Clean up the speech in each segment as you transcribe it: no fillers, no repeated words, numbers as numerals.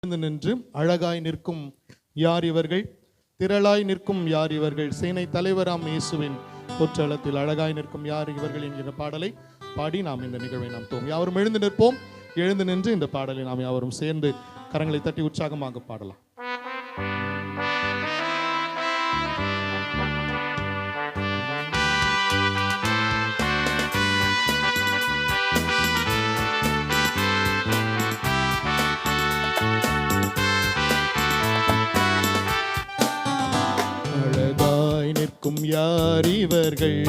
நின்று அழகாய் நிற்கும் யார் இவர்கள், திரளாய் நிற்கும் யார் இவர்கள், சேனை தலைவராம் இயேசுவின் பொற்றளத்தில் அழகாய் நிற்கும் யார் இவர்கள் என்கிற பாடலை பாடி நாம் இந்த நிகழ்வை நாம் துவங்கும். யாவரும் எழுந்து நிற்போம். எழுந்து நின்று இந்த பாடலை நாம் யாவரும் சேர்ந்து கரங்களை தட்டி உற்சாகமாக பாடலாம். நிற்கும் யார் இவர்கள்,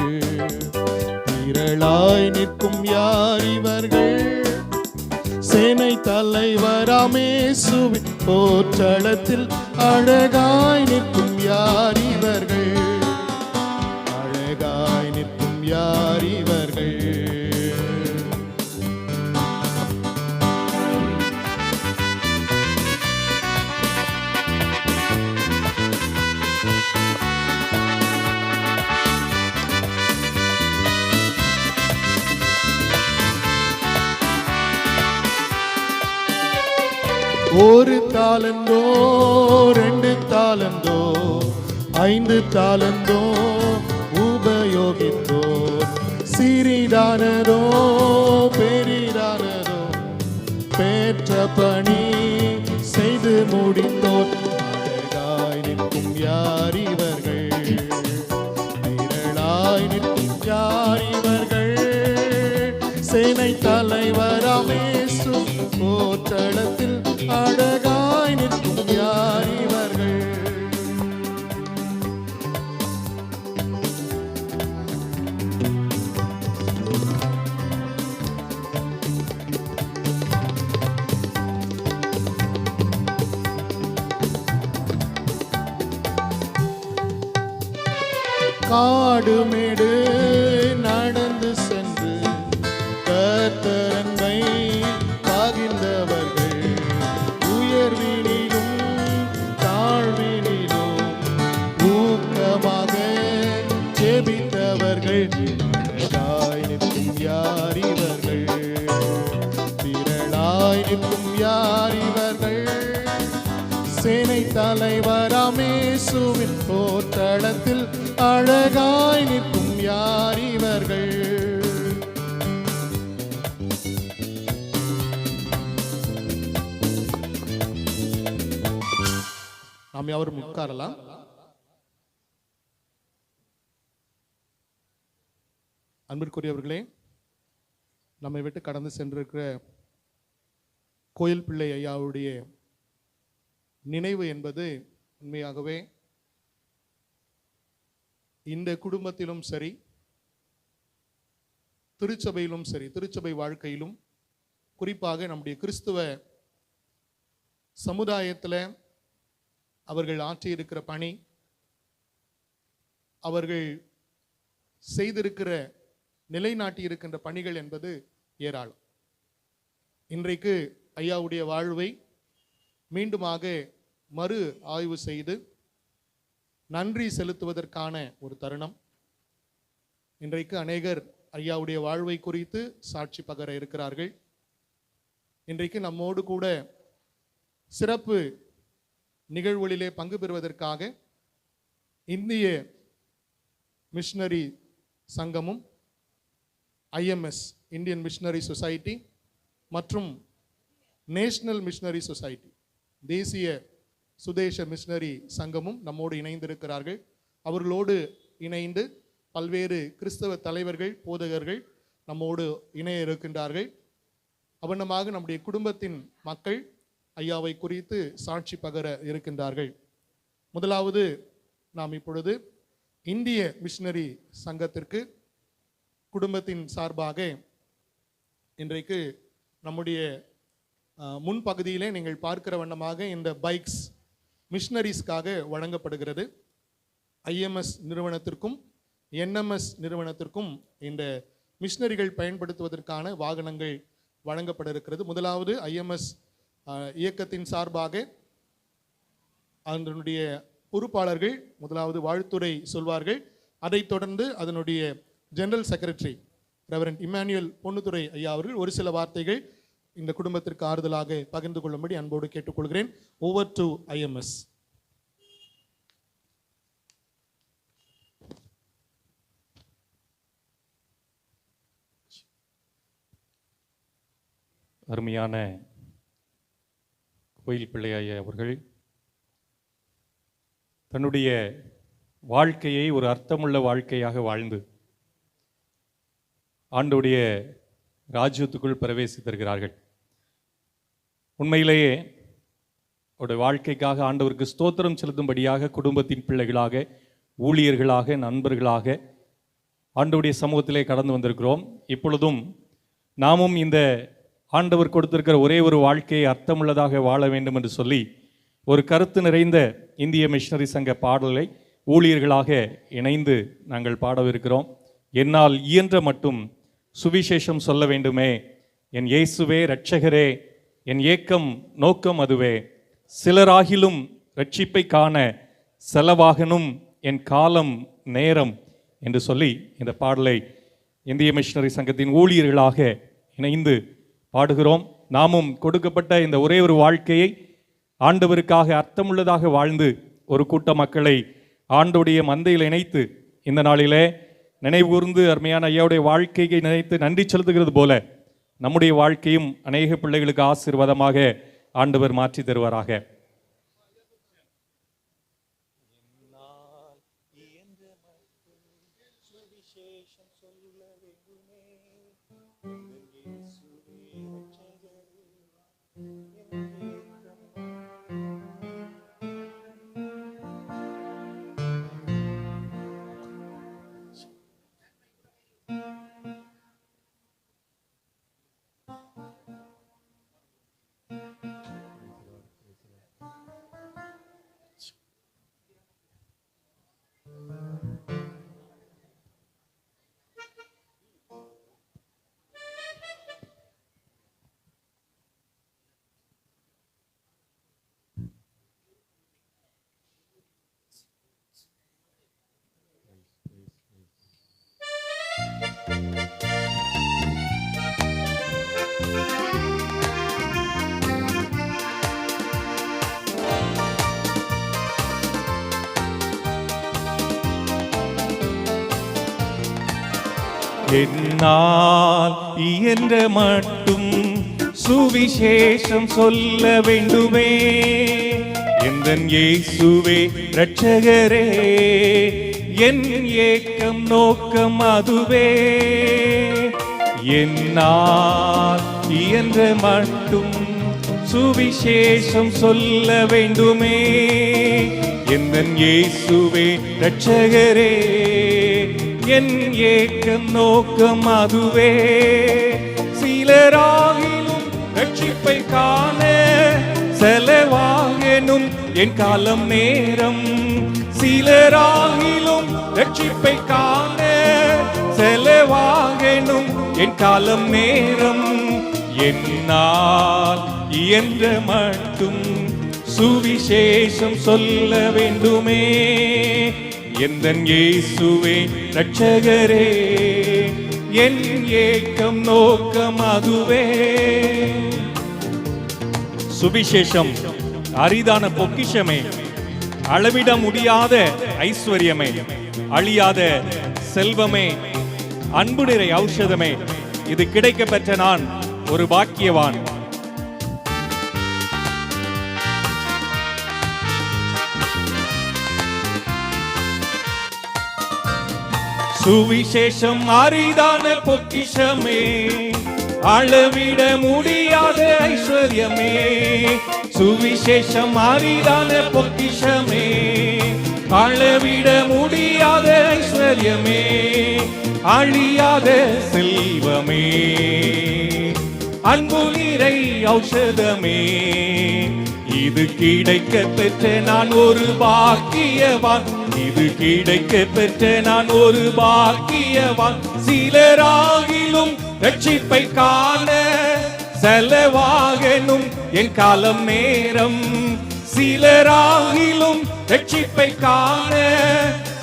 திரளாய் நிற்கும் யார் இவர்கள், சேனை தலைவராம் இயேசுவின் போற்றளத்தில் அழகாய் நிற்கும் யார் இவர்கள், அழகாய் நிற்கும் யார் இவர்கள். ஒரு தாலந்தோ, 2 தாலந்தோ, 5 தாலந்தோ உபயோகித்தோர், சிறிதானதோ பெரிதானதோ பெற்ற பணி செய்து முடித்தோர், அழகாய் நிற்கும் யார் இவர்கள், திரளாய் நிற்கும் யார் இவர்கள், சேனை தலைவராம் இயேசு போற்றளத்தில் அழகாய் நிற்கும் யார் இவர்கள். காடு மேடு நடந்து சென்று கர்த்தரன்பை பகிர்ந்தவர்கள், உயர்வினிலும் தாழ்வினிலும் ஊக்கமாக ஜெபித்தவர்கள், திரளாய் நிற்கும் யார் இவர்கள், திரளாய் நிற்கும் யார் இவர்கள், சேனை தலைவராம் இயேசுவின் போற்றளத்தில் அழகாய் நிற்கும் யார் இவர்கள். நாம் யாவரும் உட்காரலாம். அன்பிற்குரியவர்களே, நம்மை விட்டு கடந்து சென்றிருக்கிற கோயில் பிள்ளை ஐயாவுடைய நினைவு என்பது உண்மையாகவே இந்த குடும்பத்திலும் சரி, திருச்சபையிலும் சரி, திருச்சபை வாழ்க்கையிலும் குறிப்பாக நம்முடைய கிறிஸ்துவ சமுதாயத்தில் அவர்கள் ஆற்றியிருக்கிற பணி, அவர்கள் செய்திருக்கிற நிலைநாட்டி இருக்கின்ற பணிகள் என்பது ஏராளம். இன்றைக்கு ஐயாவுடைய வாழ்வை மீண்டுமாக மறு ஆய்வு செய்து நன்றி செலுத்துவதற்கான ஒரு தருணம். இன்றைக்கு அநேகர் ஐயாவுடைய வாழ்வை குறித்து சாட்சி பகர இருக்கிறார்கள். இன்றைக்கு நம்மோடு கூட சிறப்பு நிகழ்வுகளிலே பங்கு பெறுவதற்காக இந்திய மிஷனரி சங்கமும், ஐஎம்எஸ் இந்தியன் மிஷனரி சொசைட்டி மற்றும் நேஷனல் மிஷனரி சொசைட்டி, தேசிய சுதேச மிஷனரி சங்கமும் நம்மோடு இணைந்திருக்கிறார்கள். அவர்களோடு இணைந்து பல்வேறு கிறிஸ்தவ தலைவர்கள், போதகர்கள் நம்மோடு இணைய இருக்கின்றார்கள். அவனமாக நம்முடைய குடும்பத்தின் மக்கள் ஐயாவை குறித்து சாட்சி பகர இருக்கின்றார்கள். முதலாவது நாம் இப்பொழுது இந்திய மிஷனரி சங்கத்திற்கு குடும்பத்தின் சார்பாக இன்றைக்கு நம்முடைய முன்பகுதியிலே நீங்கள் பார்க்கிற வண்ணமாக இந்த பைக்ஸ் மிஷனரிஸ்க்காக வழங்கப்படுகிறது. ஐஎம்எஸ் நிறுவனத்திற்கும் என்எம்எஸ் நிறுவனத்திற்கும் இந்த மிஷனரிகள் பயன்படுத்துவதற்கான வாகனங்கள் வழங்கப்பட இருக்கிறது. முதலாவது ஐஎம்எஸ் இயக்கத்தின் சார்பாக அதனுடைய பொறுப்பாளர்கள் முதலாவது வாழ்த்துரை சொல்வார்கள். அதைத் தொடர்ந்து அதனுடைய general secretary reverend Immanuel Ponnuthurai ஐயா அவர்கள் ஒரு சில வார்த்தைகள் இந்த குடும்பத்திற்கு ஆறுதலாக பகிர்ந்து கொள்ளும்படி அன்போடு கேட்டுக்கொள்கிறேன். Over to IMS. அருமையான கோயில் பிள்ளையாய அவர்கள் தன்னுடைய வாழ்க்கையை ஒரு அர்த்தமுள்ள வாழ்க்கையாக வாழ்ந்து ஆண்டவருடைய ராஜ்யத்துக்குள் பிரவேசித்திருக்கிறார்கள். உண்மையிலேயே அவருடைய வாழ்க்கைக்காக ஆண்டவருக்கு ஸ்தோத்திரம் செலுத்தும்படியாக குடும்பத்தின் பிள்ளைகளாக, ஊழியர்களாக, நண்பர்களாக ஆண்டவருடைய சமூகத்திலே கடந்து வந்திருக்கிறோம். இப்பொழுதும் நாமும் இந்த ஆண்டவர் கொடுத்திருக்கிற ஒரே ஒரு வாழ்க்கையை அர்த்தமுள்ளதாக வாழ வேண்டும் என்று சொல்லி ஒரு கருத்து நிறைந்த இந்திய மிஷனரி சங்க பாடலை ஊழியர்களாக இணைந்து நாங்கள் பாடவிருக்கிறோம். என்னால் இயன்ற மட்டும் சுவிசேஷம் சொல்ல வேண்டுமே, என் இயேசுவே இரட்சகரே, என் ஏக்கம் நோக்கம் அதுவே, சிலராகிலும் ரட்சிப்பை காண செலவாகனும் என் காலம் நேரம் என்று சொல்லி இந்த பாடலை இந்திய மிஷனரி சங்கத்தின் ஊழியர்களாக இணைந்து பாடுகிறோம். நாமும் கொடுக்கப்பட்ட இந்த ஒரே ஒரு வாழ்க்கையை ஆண்டவருக்காக அர்த்தமுள்ளதாக வாழ்ந்து ஒரு கூட்ட மக்களை ஆண்டோடைய மந்தையில் இணைத்து இந்த நாளிலே நினைவு கூர்ந்து அருமையான ஐயாவுடைய வாழ்க்கையை நினைத்து நன்றி செலுத்துகிறது போல நம்முடைய வாழ்க்கையும் அநேக பிள்ளைகளுக்கு ஆசீர்வாதமாக ஆண்டவர் மாற்றி தருவாராக. என்னால் இயன்ற மட்டும் சுவிசேஷம் சொல்ல வேண்டுமே, எந்தன் இயேசுவே இரட்சகரே, என் ஏக்கம் நோக்கம் அதுவே. என்னால் இயன்ற மட்டும் சுவிசேஷம் சொல்ல வேண்டுமே, எந்தன் இயேசுவே இரட்சகரே, என் ஏக்கம் நோக்கம் அதுவே. சிலராகிலும் ரட்சிப்பை காண செலவாகனும் என் காலம் நேரம், சிலராகிலும் ரட்சிப்பை காண செலவாகனும் என் காலம் நேரம். என்னால் இயன்ற மட்டும் சுவிசேஷம் சொல்ல வேண்டுமே, எந்தன் இயேசுவே இரட்சகரே, என் ஏக்கம் நோக்கம் அதுவே. சுவிசேஷம் அரிதான பொக்கிஷமே, அளவிட முடியாத ஐஸ்வர்யமே, அழியாத செல்வமே, அன்பு நிறை ஔஷதமே, இது கிடைக்க பெற்ற நான் ஒரு பாக்கியவான். சுவிசேஷம் அரிதான பொக்கிஷமே, அளவிட முடியாத ஐஸ்வர்யமே. சுவிசேஷம் அரிதான பொக்கிஷமே, அளவிட முடியாத ஐஸ்வர்யமே, அழியாத செல்வமே, அன்பு நிறை ஔஷதமே, இது கிடைக்க பெற்ற நான் ஒரு பாக்கியவான், இது கிடைக்க பெற்ற நான் ஒரு பாக்கியவான். சிலராகிலும் ரட்சிப்பை காண செலவாகனும் என் காலம் நேரம், சிலராகிலும் ரட்சிப்பை காண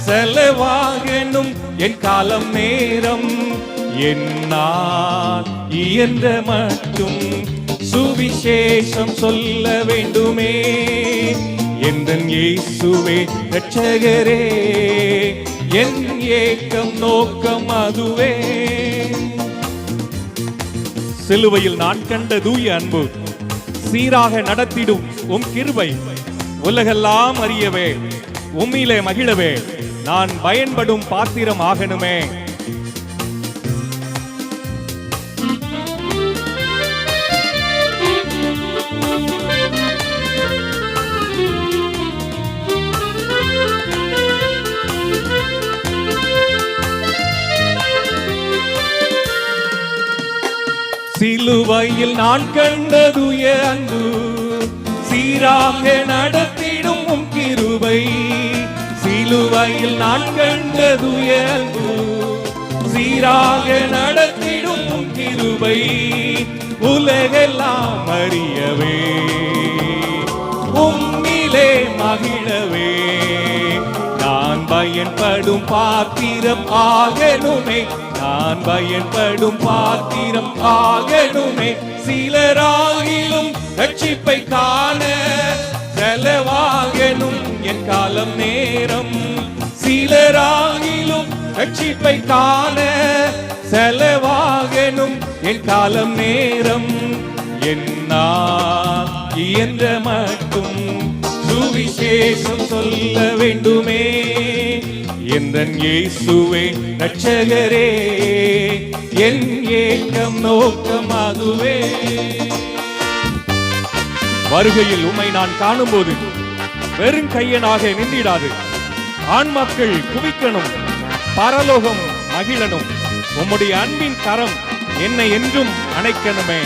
செலவாகனும் என் காலம் நேரம். என்னால் இயன்ற மட்டும் சுவிசேஷம் சொல்ல வேண்டுமே. எந்தன் இயேசுவே இரட்சகரே, என் ஏக்கம் நோக்கம் அதுவே. சிலுவையில் நான் கண்ட தூய அன்பு, சீராக நடத்திடும் உம் கிருபை, உலகெல்லாம் அறியவே உம்மிலே மகிழவே நான் பயன்படும் பாத்திரம் ஆகணுமே. சிலுவையில் நான் கண்டதுய அன்பு, சீராக நடத்திடும் உம் கிருபை. சிலுவையில் நான் கண்டதுய அன்பு, சீராக நடத்திடும் உம் கிருபை, உலகெல்லாம் அறியவே உம்மிலே மகிழவே நான் பயன்படும் பாத்திரம் ஆகணுமே. நான் பயன்படும் பாத்திரம் ஆகணுமே. சிலராகிலும் ரட்சிப்பை காண செலவாகணும் என் காலம் நேரம். சிலராகிலும் ரட்சிப்பை காண செலவாகணும் என் காலம் நேரம். என்னால் இயன்ற மட்டும் சுவிசேஷம் சொல்ல வேண்டுமே. எந்தன் இயேசுவே இரட்சகரே, என் ஏக்கம் நோக்கம் அதுவே. வருகையில் உம்மை நான் காணும்போது வெறும் கையனாக நின்றிடாது. ஆண் மக்கள் குவிக்கணும், பரலோகம் மகிழணும். உம்முடைய அன்பின் கரம் என்னை என்றும் அணைக்கணுமே.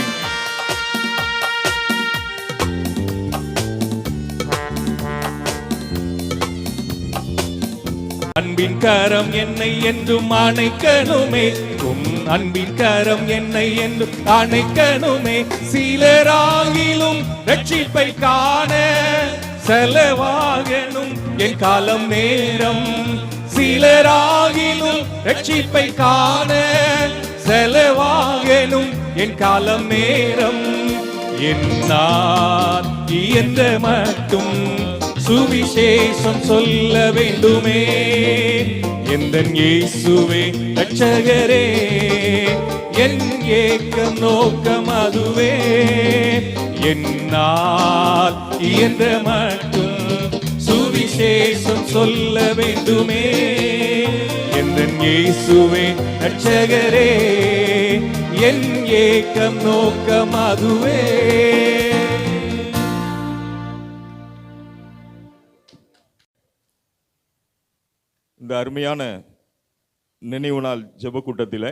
அன்பின் கரம் என்னை என்றும் அணைக்கணுமே. உம் அன்பின் கரம் என்னை என்றும் அணைக்கணுமே. சிலராகிலும் ரட்சிப்பை காண செலவாகணும் என் காலம் நேரம். சிலராகிலும் ரட்சிப்பை காண செலவாகணும் என் காலம் நேரம். என்னால் இயன்ற மட்டும் சுவிசேஷம் சொல்ல வேண்டுமே. எந்தன் இயேசுவே இரட்சகரே, என் ஏக்கம் நோக்கம் அதுவே. என்னால் இயன்ற மட்டும் சுவிசேஷம் சொல்ல வேண்டுமே. எந்தன் இயேசுவே இரட்சகரே, என் ஏக்கம் நோக்கம் அதுவே. இந்த அருமையான நினைவு நாள் ஜெப கூட்டத்தில்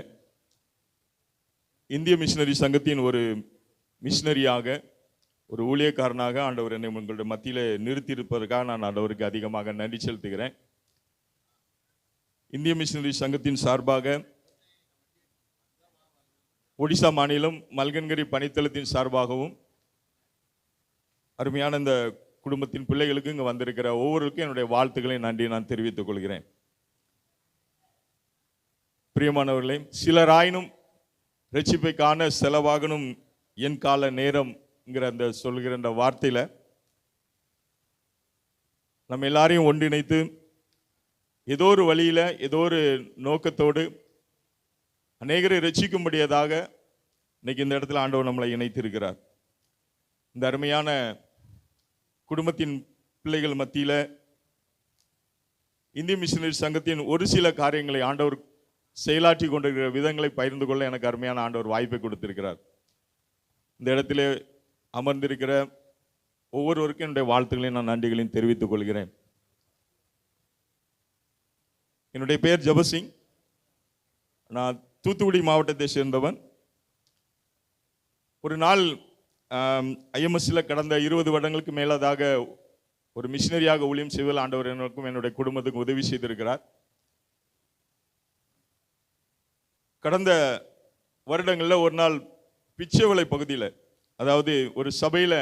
இந்திய மிஷனரி சங்கத்தின் ஒரு மிஷனரியாக, ஒரு ஊழியக்காரனாக ஆண்டவர் என்னை உங்களுடைய மத்தியில் நிறுத்தியிருப்பதற்காக நான் ஆண்டவருக்கு அதிகமாக நன்றி செலுத்துகிறேன். இந்திய மிஷனரி சங்கத்தின் சார்பாக ஒடிசா மாநிலம் மல்கன்கிரி பணித்தளத்தின் சார்பாகவும் அருமையான இந்த குடும்பத்தின் பிள்ளைகளுக்கு இங்கே வந்திருக்கிற ஒவ்வொருவருக்கும் என்னுடைய வாழ்த்துக்களை நன்றி நான் தெரிவித்துக் கொள்கிறேன். பிரியமானவர்களே, சிலராயினும் ரட்சிப்பை காண செலவாகணும் என் கால நேரம்ங்கிற அந்த சொல்கிற அந்த வார்த்தையில நம்ம எல்லாரையும் ஒன்றிணைத்து ஏதோ ஒரு வழியில ஏதோ ஒரு நோக்கத்தோடு அநேகரை ரட்சிக்கும்படியதாக இன்னைக்கு இந்த இடத்துல ஆண்டவர் நம்மளை இணைத்திருக்கிறார். இந்த அருமையான குடும்பத்தின் பிள்ளைகள் மத்தியில் இந்திய மிஷனரி சங்கத்தின் ஒரு சில காரியங்களை ஆண்டவர் செயலாற்றி கொண்டிருக்கிற விதங்களை பகிர்ந்து கொள்ள எனக்கு அருமையான ஆண்டவர் வாய்ப்பை கொடுத்திருக்கிறார். இந்த இடத்திலே அமர்ந்திருக்கிற ஒவ்வொருவருக்கும் என்னுடைய வாழ்த்துக்களையும் நான் நன்றிகளையும் தெரிவித்துக் கொள்கிறேன். என்னுடைய பெயர் ஜபசிங். நான் தூத்துக்குடி மாவட்டத்தை சேர்ந்தவன். ஒரு நாள் ஐஎம்எஸ்சில் கடந்த 20 வருடங்களுக்கு மேலதாக ஒரு மிஷினரியாக ஊழியம் செய்வதில் ஆண்டவர் எனக்கும் என்னுடைய குடும்பத்துக்கு உதவி செய்திருக்கிறார். கடந்த வருடங்களில் ஒரு நாள் பிச்சைவளை பகுதியில், அதாவது ஒரு சபையில்,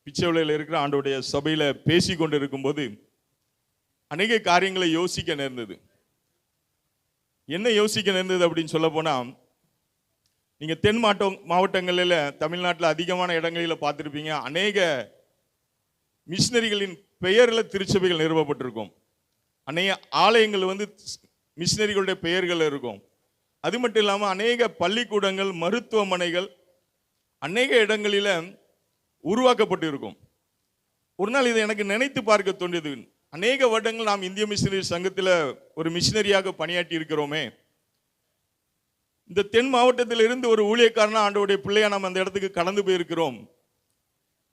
பிச்சைவளையில் இருக்கிற ஆண்டோடைய சபையில் பேசி கொண்டு இருக்கும்போது அநேக காரியங்களை யோசிக்க நேர்ந்தது. என்ன யோசிக்க நேர்ந்தது அப்படின்னு சொல்ல போனால், நீங்கள் தென் மாவட்டங்களில் தமிழ்நாட்டில் அதிகமான இடங்களில் பார்த்துருப்பீங்க, அநேக மிஷினரிகளின் பெயரில் திருச்சபைகள் நிறுவப்பட்டிருக்கும். அநேக ஆலயங்கள் வந்து மிஷினரிகளுடைய பெயர்கள் இருக்கும். அது மட்டும் இல்லாமல் அநேக பள்ளிக்கூடங்கள், மருத்துவமனைகள் அநேக இடங்களில் உருவாக்கப்பட்டு இருக்கும். ஒரு நாள் இதை எனக்கு நினைத்து பார்க்க தோன்றியது. அநேக வருடங்கள் நாம் இந்திய மிஷினரி சங்கத்தில் ஒரு மிஷினரியாக பணியாற்றி இருக்கிறோமே. இந்த தென் மாவட்டத்தில் இருந்து ஒரு ஊழியக்காரனா ஆண்டவருடைய பிள்ளையா நம்ம அந்த இடத்துக்கு கடந்து போயிருக்கிறோம்.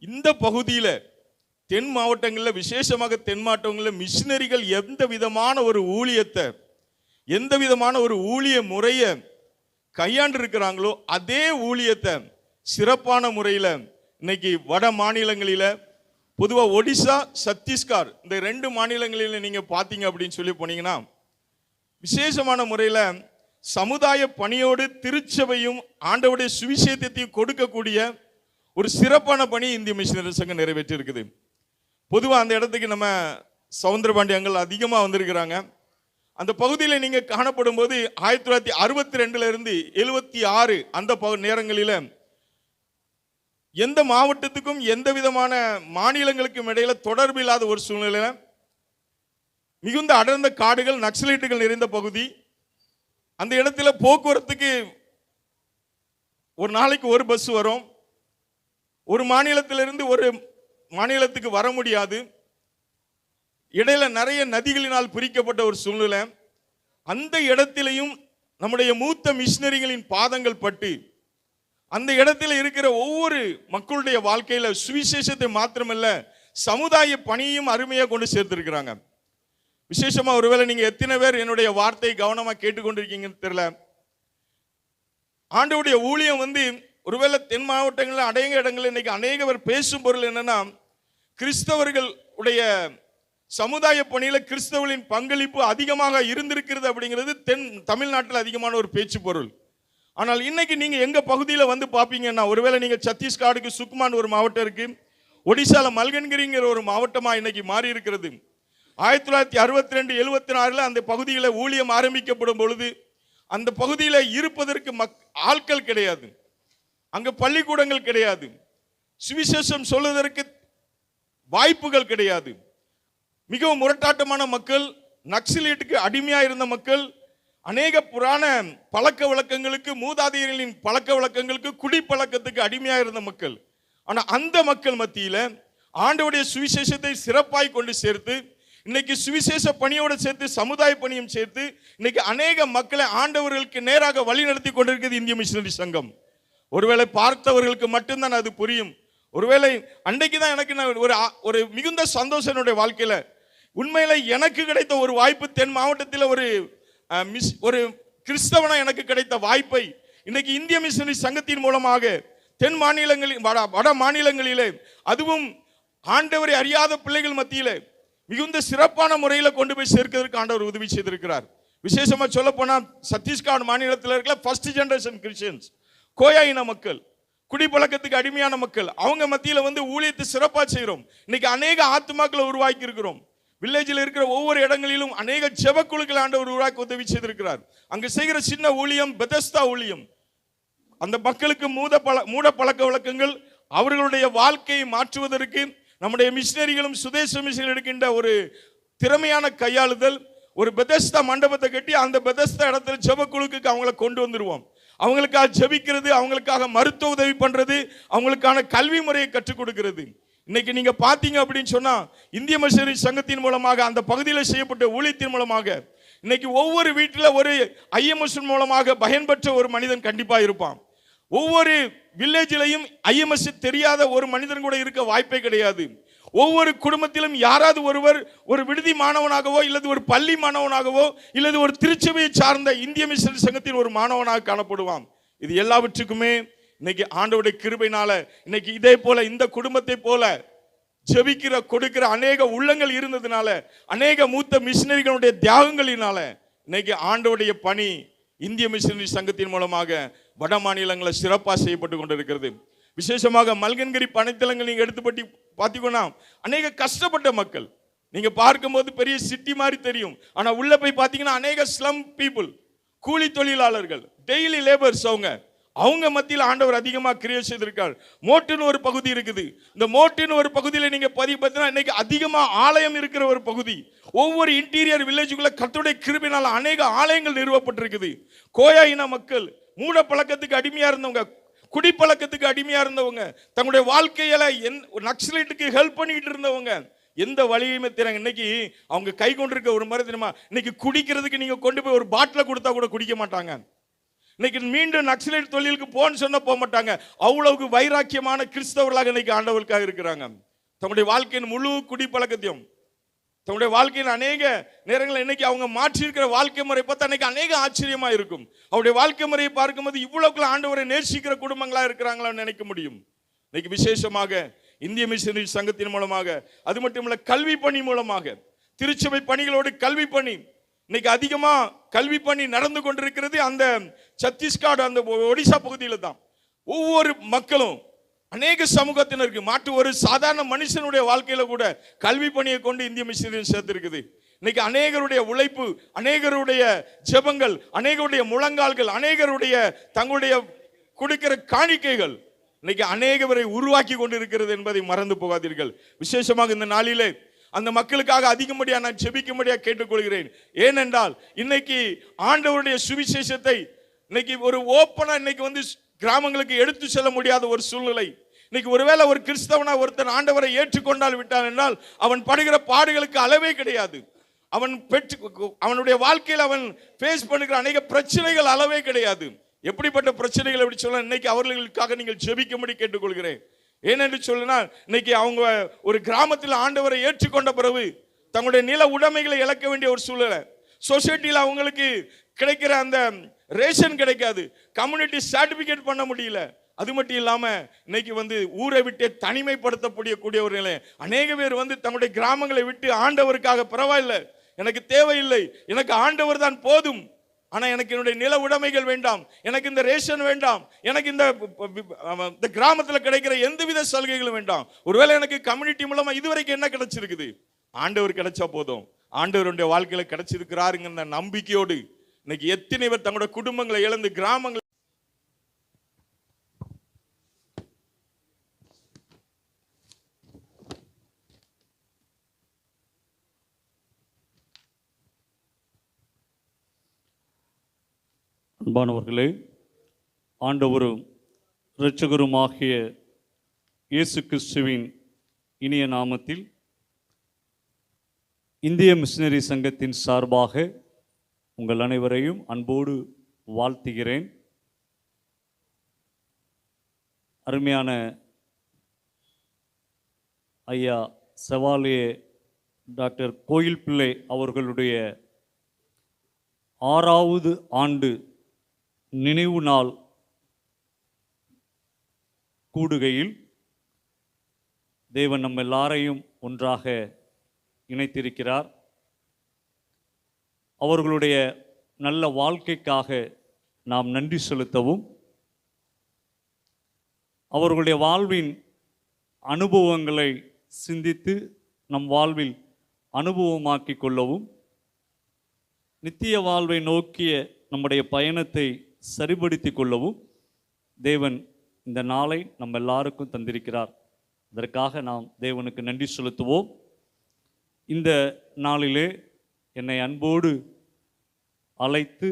இந்த பகுதியில் தென் மாவட்டங்களில், விசேஷமாக தென் மாவட்டங்களில் மிஷினரிகள் எந்த விதமான ஒரு ஊழியத்தை, எந்த விதமான ஒரு ஊழிய முறையை கையாண்டு இருக்கிறாங்களோ அதே ஊழியத்தை சிறப்பான முறையில் இன்னைக்கு வட மாநிலங்களில், பொதுவாக ஒடிசா, சத்தீஸ்கர் இந்த 2 மாநிலங்களில் நீங்கள் பார்த்தீங்க அப்படின்னு சொல்லி போனீங்கன்னா விசேஷமான முறையில் சமுதாய பணியோடு திருச்சபையும் ஆண்டவருடைய சுவிசேஷத்தையும் கொடுக்கக்கூடிய ஒரு சிறப்பான பணி இந்திய மிஷினரி சங்கம் நிறைவேற்றி இருக்குது. பொதுவாக அந்த இடத்துக்கு நம்ம சவுந்தரபாண்டியங்கள் அதிகமாக வந்திருக்கிறாங்க. அந்த பகுதியில் நீங்கள் காணப்படும் போது 1962 இருந்து 76 அந்த நேரங்களில் எந்த மாவட்டத்துக்கும் எந்த விதமான மாநிலங்களுக்கும் இடையில தொடர்பு இல்லாத ஒரு சூழ்நிலையில் மிகுந்த அடர்ந்த காடுகள், நக்சலைட்டுகள் நிறைந்த பகுதி. அந்த இடத்துல போக்குவரத்துக்கு ஒரு நாளைக்கு ஒரு பஸ் வரும். ஒரு மாநிலத்திலிருந்து ஒரு மாநிலத்துக்கு வர முடியாது. இடையில நிறைய நதிகளினால் பிரிக்கப்பட்ட ஒரு சூழ்நிலை. அந்த இடத்திலையும் நம்முடைய மூத்த மிஷினரிகளின் பாதங்கள் பட்டு அந்த இடத்துல இருக்கிற ஒவ்வொரு மக்களுடைய வாழ்க்கையில சுவிசேஷத்தை மாத்திரமல்ல, சமுதாய பணியையும் அருமையாக கொண்டு சேர்த்திருக்கிறாங்க. விசேஷமா ஒருவேளை நீங்க எத்தனை பேர் என்னுடைய வார்த்தையை கவனமா கேட்டுக்கொண்டிருக்கீங்கன்னு தெரியல. ஆண்டவருடைய ஊழியம் வந்து ஒருவேளை தென் மாவட்டங்களில் அநேக இடங்களில் இன்னைக்கு அநேக பேர் பேசும் பொருள் என்னன்னா, கிறிஸ்தவர்கள் உடைய சமுதாய பணியில கிறிஸ்தவர்களின் பங்களிப்பு அதிகமாக இருந்திருக்கிறது அப்படிங்கிறது தமிழ்நாட்டில் அதிகமான ஒரு பேச்சு பொருள். ஆனால் இன்னைக்கு நீங்க எங்க பகுதியில் வந்து பார்ப்பீங்கன்னா, ஒருவேளை நீங்க சத்தீஸ்கருக்கு சுக்மான் ஒரு மாவட்டம் இருக்கு, ஒடிசால மல்கன்கிரிங்கிற ஒரு மாவட்டமா இன்னைக்கு மாறி இருக்கிறது. 1962, 76 அந்த பகுதியில் ஊழியம் ஆரம்பிக்கப்படும் பொழுது அந்த பகுதியில் இருப்பதற்கு ஆட்கள் கிடையாது, அங்க பள்ளிக்கூடங்கள் கிடையாது, சுவிசேஷம் சொல்வதற்கு வாய்ப்புகள் கிடையாது. மிகவும் முரட்டாட்டமான மக்கள், நக்சலைட்டுக்கு அடிமையா இருந்த மக்கள், அநேக புராண பழக்க வழக்கங்களுக்கு, மூதாதையர்களின் பழக்க வழக்கங்களுக்கு, குடிப்பழக்கத்துக்கு அடிமையா இருந்த மக்கள். ஆனா அந்த மக்கள் மத்தியில ஆண்டவருடைய சுவிசேஷத்தை சிறப்பாய் கொண்டு சேர்த்து, இன்னைக்கு சுவிசேஷ பணியோடு சேர்த்து சமுதாய பணியும் சேர்த்து இன்னைக்கு அநேக மக்களை ஆண்டவர்களுக்கு நேராக வழி நடத்தி கொண்டிருக்கிறது இந்திய மிஷினரி சங்கம். ஒருவேளை பார்த்தவர்களுக்கு மட்டும்தான் அது புரியும். ஒருவேளை அன்றைக்கு தான் எனக்கு ஒரு மிகுந்த சந்தோஷம் என்னுடைய வாழ்க்கையில. உண்மையில எனக்கு கிடைத்த ஒரு வாய்ப்பு, தென் மாவட்டத்தில் ஒரு கிறிஸ்தவனா எனக்கு கிடைத்த வாய்ப்பை இன்னைக்கு இந்திய மிஷினரி சங்கத்தின் மூலமாக தென் மாநிலங்களில், வட மாநிலங்களிலே, அதுவும் ஆண்டவரை அறியாத பிள்ளைகள் மத்தியிலே மிகுந்த சிறப்பான முறையில் கொண்டு போய் சேர்க்கிறதுக்கு ஆண்டவர் உதவி செய்திருக்கிறார். விசேஷமா சொல்ல போனா சத்தீஸ்கர் மாநிலத்தில் இருக்கிற ஃபர்ஸ்ட் ஜெனரேஷன் கிறிஸ்டியன்ஸ், கோயா இன மக்கள், குடிப்பழக்கத்துக்கு அடிமையான மக்கள், அவங்க மத்தியில் ஊழியத்தை சிறப்பாக செய்கிறோம். இன்னைக்கு அநேக ஆத்துமாக்களை உருவாக்கி இருக்கிறோம். வில்லேஜில் இருக்கிற ஒவ்வொரு இடங்களிலும் அநேக ஜெபக்குழுக்களை ஆண்டவர் உருவாக்கி உதவி செய்திருக்கிறார். அங்கு செய்கிற சின்ன ஊழியம் பெதஸ்தா ஊழியம். அந்த மக்களுக்கு மூட பழக்க வழக்கங்கள், அவர்களுடைய வாழ்க்கையை மாற்றுவதற்கு நம்முடைய மிஷினரிகளும் சுதேச மிஷினரி எடுக்கின்ற ஒரு திறமையான கையாளுதல். ஒரு பெதஸ்தா மண்டபத்தை கட்டி அந்த பெதஸ்தா இடத்துல ஜெபக்குழுக்கு அவங்களை கொண்டு வந்துருவோம். அவங்களுக்காக ஜெபிக்கிறது, அவங்களுக்காக மருத்துவ உதவி பண்றது, அவங்களுக்கான கல்வி முறையை கற்றுக் கொடுக்கிறது. இன்னைக்கு நீங்க பாத்தீங்க அப்படின்னு சொன்னா, இந்திய மிஷனரி சங்கத்தின் மூலமாக அந்த பகுதியில் செய்யப்பட்ட ஊழியத்தின் மூலமாக இன்னைக்கு ஒவ்வொரு வீட்டில் ஒரு ஐஎம்எஸ் மூலமாக பயன்பெற்ற ஒரு மனிதன் கண்டிப்பா இருப்பான். ஒவ்வொரு வில்லேஜிலையும் ஐஎம்எஸ் தெரியாத ஒரு மனிதன் கூட இருக்க வாய்ப்பே கிடையாது. ஒவ்வொரு குடும்பத்திலும் யாராவது ஒருவர் ஒரு விடுதி மாணவனாகவோ இல்லது ஒரு பள்ளி மாணவனாகவோ இல்லது ஒரு திருச்சபையை சார்ந்த இந்திய மிஷனரி சங்கத்தின் ஒரு மாணவனாக காணப்படுவான். இது எல்லாவற்றுக்குமே இன்னைக்கு ஆண்டவருடைய கிருபையினால இன்னைக்கு இதே போல இந்த குடும்பத்தை போல ஜெபிக்கிற கொடுக்கிற அநேக உள்ளங்கள் இருந்ததுனால, அநேக மூத்த மிஷனரிகளுடைய தியாகங்களினால இன்னைக்கு ஆண்டவருடைய பணி இந்திய மிஷனரி சங்கத்தின் மூலமாக வட மாநிலங்களில் சிறப்பாக செய்யப்பட்டு கொண்டிருக்கிறது. விசேஷமாக மல்கன்கிரி பனைத்தலங்கள் நீங்க எடுத்து பார்த்தீங்கன்னா அநேக கஷ்டப்பட்ட மக்கள். நீங்க பார்க்கும்போது பெரிய சிட்டி மாதிரி தெரியும், ஆனா உள்ள போய் பார்த்தீங்கன்னா அநேக ஸ்லம் பீப்புள், கூலி தொழிலாளர்கள், டெய்லி லேபர்ஸ். அவங்க மத்தியில் ஆண்டவர் அதிகமாக கிரியை செய்திருக்கார். மோட்டுன்னு ஒரு பகுதி இருக்குது. இந்த மோட்டுன்னு ஒரு பகுதியில் நீங்க பார்த்தீங்கன்னா இன்னைக்கு அதிகமாக ஆலயம் இருக்கிற ஒரு பகுதி. ஒவ்வொரு இன்டீரியர் வில்லேஜுக்குள்ள கர்த்தருடைய கிருபையினால் அநேக ஆலயங்கள் நிறுவப்பட்டிருக்குது. கோயா இன மக்கள் மூட பழக்கத்துக்கு அடிமையா இருந்தவங்க, குடிப்பழக்கத்துக்கு அடிமையா இருந்தவங்க, தங்களுடைய வாழ்க்கையில நக்சலைட்டுக்கு ஹெல்ப் பண்ணிட்டு இருந்தவங்க, எந்த வழியுமே தெரியாங்க. இன்னைக்கு அவங்க கை கொண்டிருக்க ஒரு மாதிரி தெரியுமா, இன்னைக்கு குடிக்கிறதுக்கு நீங்க கொண்டு போய் ஒரு பாட்டில கொடுத்தா கூட குடிக்க மாட்டாங்க. இன்னைக்கு மீண்டும் நக்சலைட் தொழிலுக்கு போன்னு சொன்ன போக மாட்டாங்க. அவ்வளவுக்கு வைராக்கியமான கிறிஸ்தவர்களாக இன்னைக்கு ஆண்டவருக்காக இருக்கிறாங்க. தங்களுடைய வாழ்க்கையின் முழு குடிப்பழக்கத்தையும், தங்களுடைய வாழ்க்கையில் அநேக நேரங்களில் இன்னைக்கு அவங்க மாற்றி இருக்கிற வாழ்க்கை முறை பார்த்தா அன்னைக்கு அநேக ஆச்சரியமா இருக்கும். அவருடைய வாழ்க்கை முறையை பார்க்கும்போது இவ்வளவுக்குள்ள ஆண்டவரை நேசிக்கிற குடும்பங்களா இருக்கிறாங்களான்னு நினைக்க முடியும். இன்னைக்கு விசேஷமாக இந்திய மிஷனரி சங்கத்தின் மூலமாக, அது மட்டும் இல்ல கல்வி பணி மூலமாக, திருச்சபை பணிகளோடு கல்வி பணி இன்னைக்கு அதிகமா கல்வி பணி நடந்து கொண்டிருக்கிறது. அந்த சத்தீஸ்கர், அந்த ஒடிசா பகுதியில தான் ஒவ்வொரு மக்களும் அநேக சமூகத்தினருக்கு மாற்று ஒரு சாதாரண மனுஷனுடைய வாழ்க்கையில கூட கல்வி பணியை கொண்டு இந்திய மிஷனரி சேர்த்திருக்குது. இன்னைக்கு அநேகருடைய உழைப்பு, அநேகருடைய ஜெபங்கள், அநேகருடைய முழங்கால்கள், அநேகருடைய தங்களுடைய கொடுக்கிற காணிக்கைகள் இன்னைக்கு அநேகவரை உருவாக்கி கொண்டிருக்கிறது என்பதை மறந்து போகாதீர்கள். விசேஷமாக இந்த நாளிலே அந்த மக்களுக்காக அதிகப்படியா நான் ஜெபிக்கும்படியா கேட்டுக்கொள்கிறேன். ஏனென்றால் இன்னைக்கு ஆண்டவருடைய சுவிசேஷத்தை இன்னைக்கு ஒரு ஓப்பனா இன்னைக்கு வந்து கிராமங்களுக்கு எடுத்து செல்ல முடியாத ஒரு சூழ்நிலை. இன்னைக்கு ஒருவேளை ஒரு கிறிஸ்தவனா ஒருத்தன் ஆண்டவரை ஏற்றுக்கொண்டால் விட்டான் என்றால் அவன் படுகிற பாடுகளுக்கு அளவே கிடையாது. அவனுடைய வாழ்க்கையில் அவன் ஃபேஸ் பண்ணுகிற அநேக பிரச்சனைகள் அளவே கிடையாது. எப்படிப்பட்ட பிரச்சனைகள் எப்படி சொல்ல, இன்னைக்கு அவர்களுக்காக நீங்கள் ஜெபிக்கும்படி கேட்டுக்கொள்கிறேன். ஏனென்று சொல்லினால் இன்னைக்கு அவங்க ஒரு கிராமத்தில் ஆண்டவரை ஏற்றுக்கொண்ட பிறகு தங்களுடைய நில உடைமைகளை இழக்க வேண்டிய ஒரு சூழ்நிலை. சொசைட்டியில் அவங்களுக்கு கிடைக்கிற அந்த ரேஷன் கிடைக்காது, கம்யூனிட்டி சர்டிபிகேட் பண்ண முடியல. அது மட்டும் இல்லாம இன்னைக்கு வந்து ஊரை விட்டு தனிமைப்படுத்தக்கூடிய ஒரு நிலை. அநேக பேர் வந்து தங்களுடைய கிராமங்களை விட்டு ஆண்டவருக்காக பரவாயில்லை, எனக்கு தேவையில்லை, எனக்கு ஆண்டவர் தான் போதும், ஆனா எனக்கு என்னுடைய நில உடைமைகள் வேண்டாம், எனக்கு இந்த ரேஷன் வேண்டாம், எனக்கு இந்த கிராமத்தில் கிடைக்கிற எந்தவித சலுகைகளும் வேண்டாம். ஒருவேளை எனக்கு கம்யூனிட்டி மூலமா இதுவரைக்கும் என்ன கிடைச்சிருக்குது, ஆண்டவர் கிடைச்சா போதும், ஆண்டவருடைய வாழ்க்கையில கிடைச்சிருக்கிறாருங்கிற நம்பிக்கையோடு இன்னைக்கு எத்தனை பேர் தங்களுடைய குடும்பங்களை இழந்து கிராமங்கள் அன்பானவர்களே, ஆண்டவரும் இரட்சகருமாகிய இயேசு கிறிஸ்துவின் இனிய நாமத்தில் இந்திய மிஷனரி சங்கத்தின் சார்பாக உங்கள் அனைவரையும் அன்போடு வாழ்த்துகிறேன். அருமையான ஐயா செவாலியே டாக்டர் கோயில் பிள்ளை அவர்களுடைய 6வது ஆண்டு நினைவு நாள் கூடுகையில் தேவன் நம்ம எல்லாரையும் ஒன்றாக இணைத்திருக்கிறார். அவர்களுடைய நல்ல வாழ்க்கைக்காக நாம் நன்றி செலுத்தவும், அவர்களுடைய வாழ்வின் அனுபவங்களை சிந்தித்து நம் வாழ்வில் அனுபவமாக்கி கொள்ளவும், நித்திய வாழ்வை நோக்கிய நம்முடைய பயணத்தை சரிபடுத்தி கொள்ளவும் தேவன் இந்த நாளை நம்ம எல்லாருக்கும் தந்திருக்கிறார். அதற்காக நாம் தேவனுக்கு நன்றி செலுத்துவோம். இந்த நாளிலே என்னை அன்போடு அழைத்து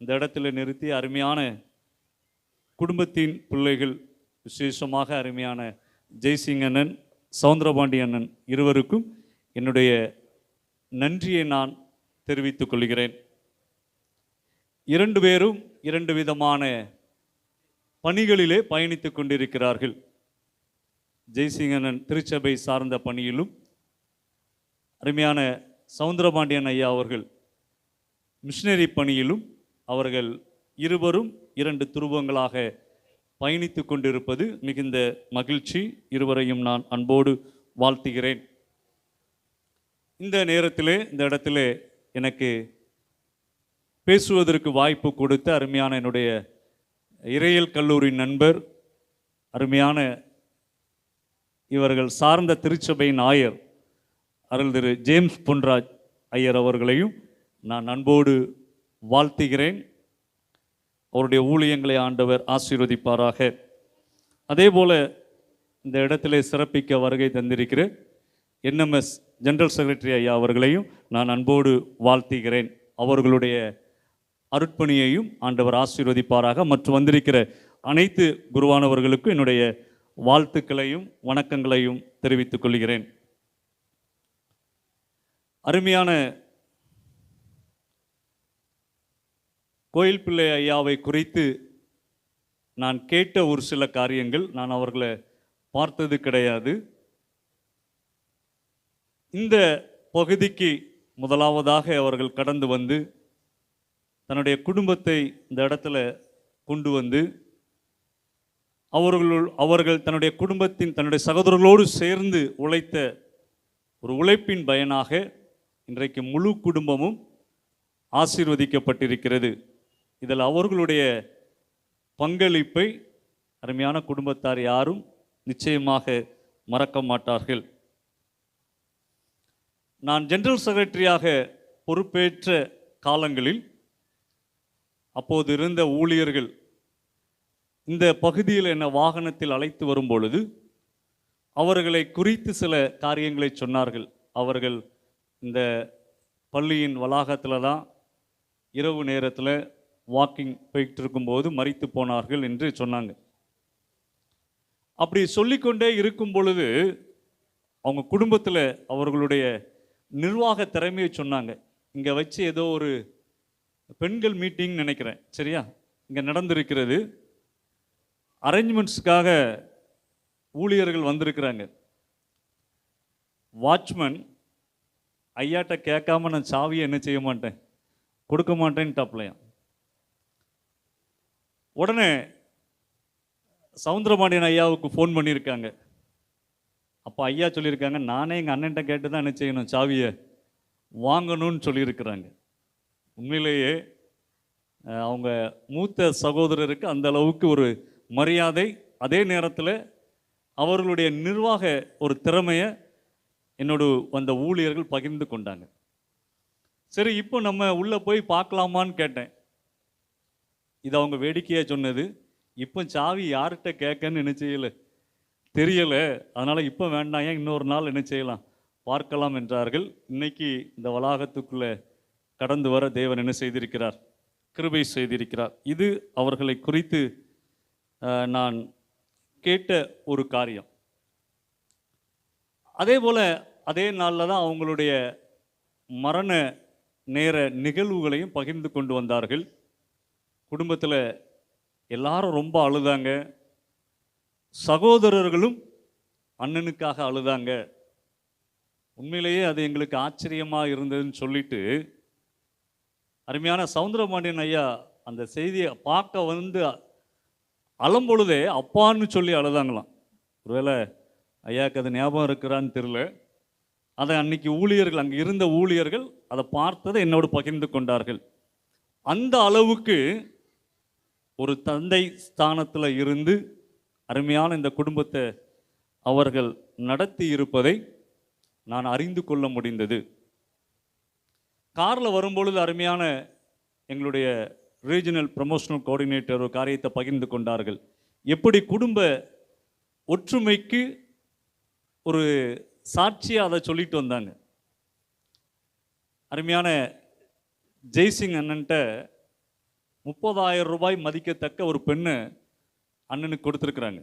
இந்த இடத்துல நிறுத்தி அருமையான குடும்பத்தின் பிள்ளைகள், விசேஷமாக அருமையான ஜெய்சிங் அண்ணன், சவுந்தரபாண்டி அண்ணன் இருவருக்கும் என்னுடைய நன்றியை நான் தெரிவித்துக் கொள்கிறேன். 2 பேரும் 2 விதமான பணிகளிலே பயணித்துக் கொண்டிருக்கிறார்கள். ஜெய்சிங்கண்ணன் திருச்சபை சார்ந்த பணியிலும், அருமையான சவுந்தரபாண்டியன் ஐயா அவர்கள் மிஷனரி பணியிலும் அவர்கள் இருவரும் 2 துருவங்களாக பயணித்து கொண்டிருப்பது மிகுந்த மகிழ்ச்சி. இருவரையும் நான் அன்போடு வாழ்த்துகிறேன். இந்த நேரத்திலே இந்த இடத்திலே எனக்கு பேசுவதற்கு வாய்ப்பு கொடுத்த அருமையான என்னுடைய இறையியல் கல்லூரி நண்பர், அருமையான இவர்கள் சார்ந்த திருச்சபையின் ஆயர் அருள் திரு ஜேம்ஸ் பொன்ராஜ் ஐயர் அவர்களையும் நான் அன்போடு வாழ்த்துகிறேன். அவருடைய ஊழியங்களை ஆண்டவர் ஆசீர்வதிப்பாராக. அதே போல இந்த இடத்திலே சிறப்பிக்க வருகை தந்திருக்கிற என்எம்எஸ் ஜெனரல் செக்ரட்டரி ஐயா அவர்களையும் நான் அன்போடு வாழ்த்துகிறேன். அவர்களுடைய அருட்பணியையும் ஆண்டவர் ஆசீர்வதிப்பாராக. மற்றும் வந்திருக்கிற அனைத்து குருவானவர்களுக்கும் என்னுடைய வாழ்த்துக்களையும் வணக்கங்களையும் தெரிவித்துக் கொள்கிறேன். அருமையான கோயில் பிள்ளை ஐயாவை குறித்து நான் கேட்ட ஒரு சில காரியங்கள், நான் அவர்களை பார்த்தது கிடையாது. இந்த பகுதிக்கு முதலாவதாக அவர்கள் கடந்து வந்து தன்னுடைய குடும்பத்தை இந்த இடத்துல கொண்டு வந்து அவர்கள் தன்னுடைய குடும்பத்தின் தன்னுடைய சகோதரர்களோடு சேர்ந்து உழைத்த ஒரு உழைப்பின் பயனாக இன்றைக்கு முழு குடும்பமும் ஆசீர்வதிக்கப்பட்டிருக்கிறது. இதில் அவர்களுடைய பங்களிப்பை அருமையான குடும்பத்தார் யாரும் நிச்சயமாக மறக்க மாட்டார்கள். நான் ஜெனரல் செக்ரட்டரியாக பொறுப்பேற்ற காலங்களில் அப்போது இருந்த ஊழியர்கள் இந்த பகுதியில் என்னை வாகனத்தில் அழைத்து வரும் பொழுது அவர்களை குறித்து சில காரியங்களை சொன்னார்கள். அவர்கள் இந்த பள்ளியின் வளாகத்தில் தான் இரவு நேரத்தில் வாக்கிங் போயிட்டு இருக்கும்போது மரித்து போனார்கள் என்று சொன்னாங்க. அப்படி சொல்லிக்கொண்டே இருக்கும் பொழுது அவங்க குடும்பத்தில் அவர்களுடைய நிர்வாக திறமையை சொன்னாங்க. இங்கே வச்சு ஏதோ ஒரு பெண்கள் மீட்டிங் நினைக்கிறேன், சரியா, இங்கே நடந்திருக்கிறது. அரேஞ்ச்மெண்ட்ஸுக்காக ஊழியர்கள் வந்திருக்கிறாங்க. வாட்ச்மேன் ஐயாட்ட கேட்காம நான் சாவியை என்ன செய்ய மாட்டேன், கொடுக்க மாட்டேன்னு டாப்லையாம். உடனே சவுந்தரபாண்டியன் ஐயாவுக்கு ஃபோன் பண்ணியிருக்காங்க. அப்போ ஐயா சொல்லியிருக்காங்க, நானே எங்கள் அண்ணன்ட்ட கேட்டு தான் என்ன செய்யணும், சாவியை வாங்கணும்னு சொல்லியிருக்கிறாங்க. உண்மையிலேயே அவங்க மூத்த சகோதரருக்கு அந்த அளவுக்கு ஒரு மரியாதை, அதே நேரத்தில் அவர்களுடைய நிர்வாக ஒரு திறமையை என்னோடு வந்த ஊழியர்கள் பகிர்ந்து கொண்டாங்க. சரி, இப்போ நம்ம உள்ளே போய் பார்க்கலாமான்னு கேட்டேன். இது அவங்க வேடிக்கையாக சொன்னது. இப்போ சாவி யார்கிட்ட கேட்கன்னு என்ன செய்யலை, தெரியலை, அதனால் இப்போ வேண்டாம், ஏன் இன்னொரு நாள் என்ன செய்யலாம், பார்க்கலாம் என்றார்கள். இன்னைக்கு இந்த வளாகத்துக்குள்ளே கடந்து வர தேவன் என்ன செய்திருக்கிறார், கிருபை செய்திருக்கிறார். இது அவர்களை குறித்து நான் கேட்ட ஒரு காரியம். அதே போல் அதே நாளில் தான் அவங்களுடைய மரண நேர நிகழ்வுகளையும் பகிர்ந்து கொண்டு வந்தார்கள். குடும்பத்தில் எல்லாரும் ரொம்ப அழுதாங்க. சகோதரர்களும் அண்ணனுக்காக அழுதாங்க. உண்மையிலேயே அது எங்களுக்கு ஆச்சரியமாக இருந்ததுன்னு சொல்லிட்டு அருமையான சவுந்தரபாண்டியன் ஐயா அந்த செய்தியை பார்க்க வந்து அழும்பொழுதே அப்பான்னு சொல்லி அழுதாங்களாம். ஒருவேளை ஐயாவுக்கு அது ஞாபகம் இருக்கிறான்னு தெரியல. அதை அன்னைக்கு ஊழியர்கள், அங்கே இருந்த ஊழியர்கள் அதை பார்த்ததை என்னோடு பகிர்ந்து கொண்டார்கள். அந்த அளவுக்கு ஒரு தந்தை ஸ்தானத்தில் இருந்து அருமையான இந்த குடும்பத்தை அவர்கள் நடத்தி இருப்பதை நான் அறிந்து கொள்ள முடிந்தது. காரில் வரும்பொழுது அருமையான எங்களுடைய ரீஜனல் ப்ரமோஷனல் கோஆர்டினேட்டர் ஒரு காரியத்தை பகிர்ந்து கொண்டார்கள். எப்படி குடும்ப ஒற்றுமைக்கு ஒரு சாட்சியாக அதை சொல்லிட்டு வந்தாங்க. அருமையான ஜெய்சிங் அண்ணன்ட்ட 30,000 ரூபாய் மதிக்கத்தக்க ஒரு பெண்ணை அண்ணனுக்கு கொடுத்துருக்குறாங்க.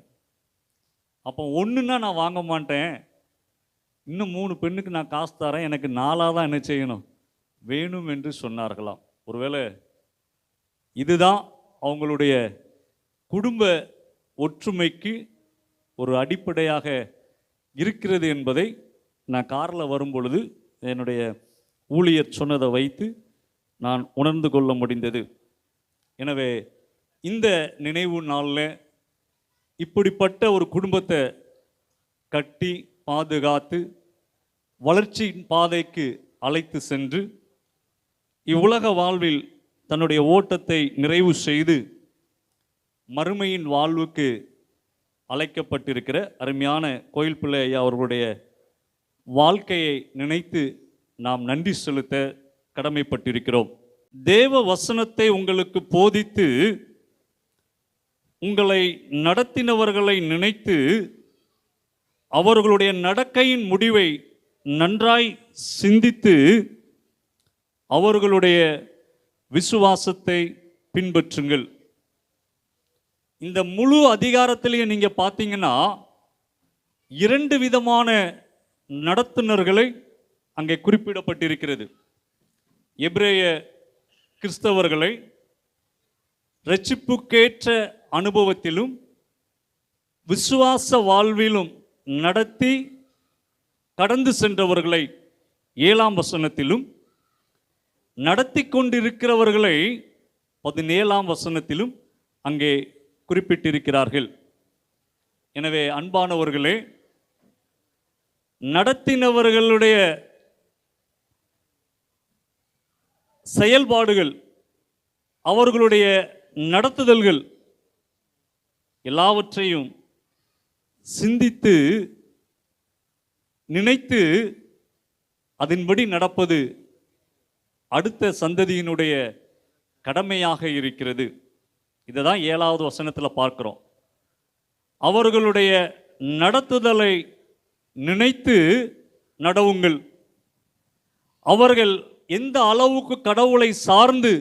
அப்போ ஒன்றுன்னா நான் வாங்க மாட்டேன், இன்னும் 3 பெண்ணுக்கு நான் காசு தரேன், எனக்கு 4ஆக தான் என்ன செய்யணும் வேணும் என்று சொன்னார்களாம். ஒருவேளை இதுதான் அவங்களுடைய குடும்ப ஒற்றுமைக்கு ஒரு அடிப்படையாக இருக்கிறது என்பதை நான் காரில் வரும் பொழுது என்னுடைய ஊழியர் சொன்னதை வைத்து நான் உணர்ந்து கொள்ள முடிந்தது. எனவே இந்த நினைவு நாளில் இப்படிப்பட்ட ஒரு குடும்பத்தை கட்டி பாதுகாத்து வளர்ச்சியின் பாதைக்கு அழைத்து சென்று இவ்வுலக வாழ்வில் தன்னுடைய ஓட்டத்தை நிறைவு செய்து மறுமையின் வாழ்வுக்கு அழைக்கப்பட்டிருக்கிற அருமையான கோயில் பிள்ளை ஐயா அவர்களுடைய வாழ்க்கையை நினைத்து நாம் நன்றி செலுத்த கடமைப்பட்டிருக்கிறோம். தேவ வசனத்தை உங்களுக்கு போதித்து உங்களை நடத்தினவர்களை நினைத்து அவர்களுடைய நடக்கையின் முடிவை நன்றாய் சிந்தித்து அவர்களுடைய விசுவாசத்தை பின்பற்றுங்கள். இந்த முழு அதிகாரத்திலேயே நீங்க பார்த்தீங்கன்னா 2 விதமான நடத்துனர்களை அங்கே குறிப்பிடப்பட்டிருக்கிறது. எபிரேய கிறிஸ்தவர்களை இரட்சிப்புக்கேற்ற அனுபவத்திலும் விசுவாச வாழ்விலும் நடத்தி கடந்து சென்றவர்களை 7ஆம் வசனத்திலும், நடத்தி கொண்டிருக்கிறவர்களை 17ஆம் வசனத்திலும் அங்கே குறிப்பிட்டிருக்கிறார்கள். எனவே அன்பானவர்களே, நடத்தினவர்களுடைய செயல்பாடுகள், அவர்களுடைய நடத்துதல்கள் எல்லாவற்றையும் சிந்தித்து நினைத்து அதன்படி நடப்பது அடுத்த சந்ததியினுடைய கடமையாக இருக்கிறது. இதை தான் 7வது வசனத்தில் பார்க்கிறோம். அவர்களுடைய நடத்துதலை நினைத்து நடவுங்கள். அவர்கள் எந்த அளவுக்கு கடவுளை சார்ந்து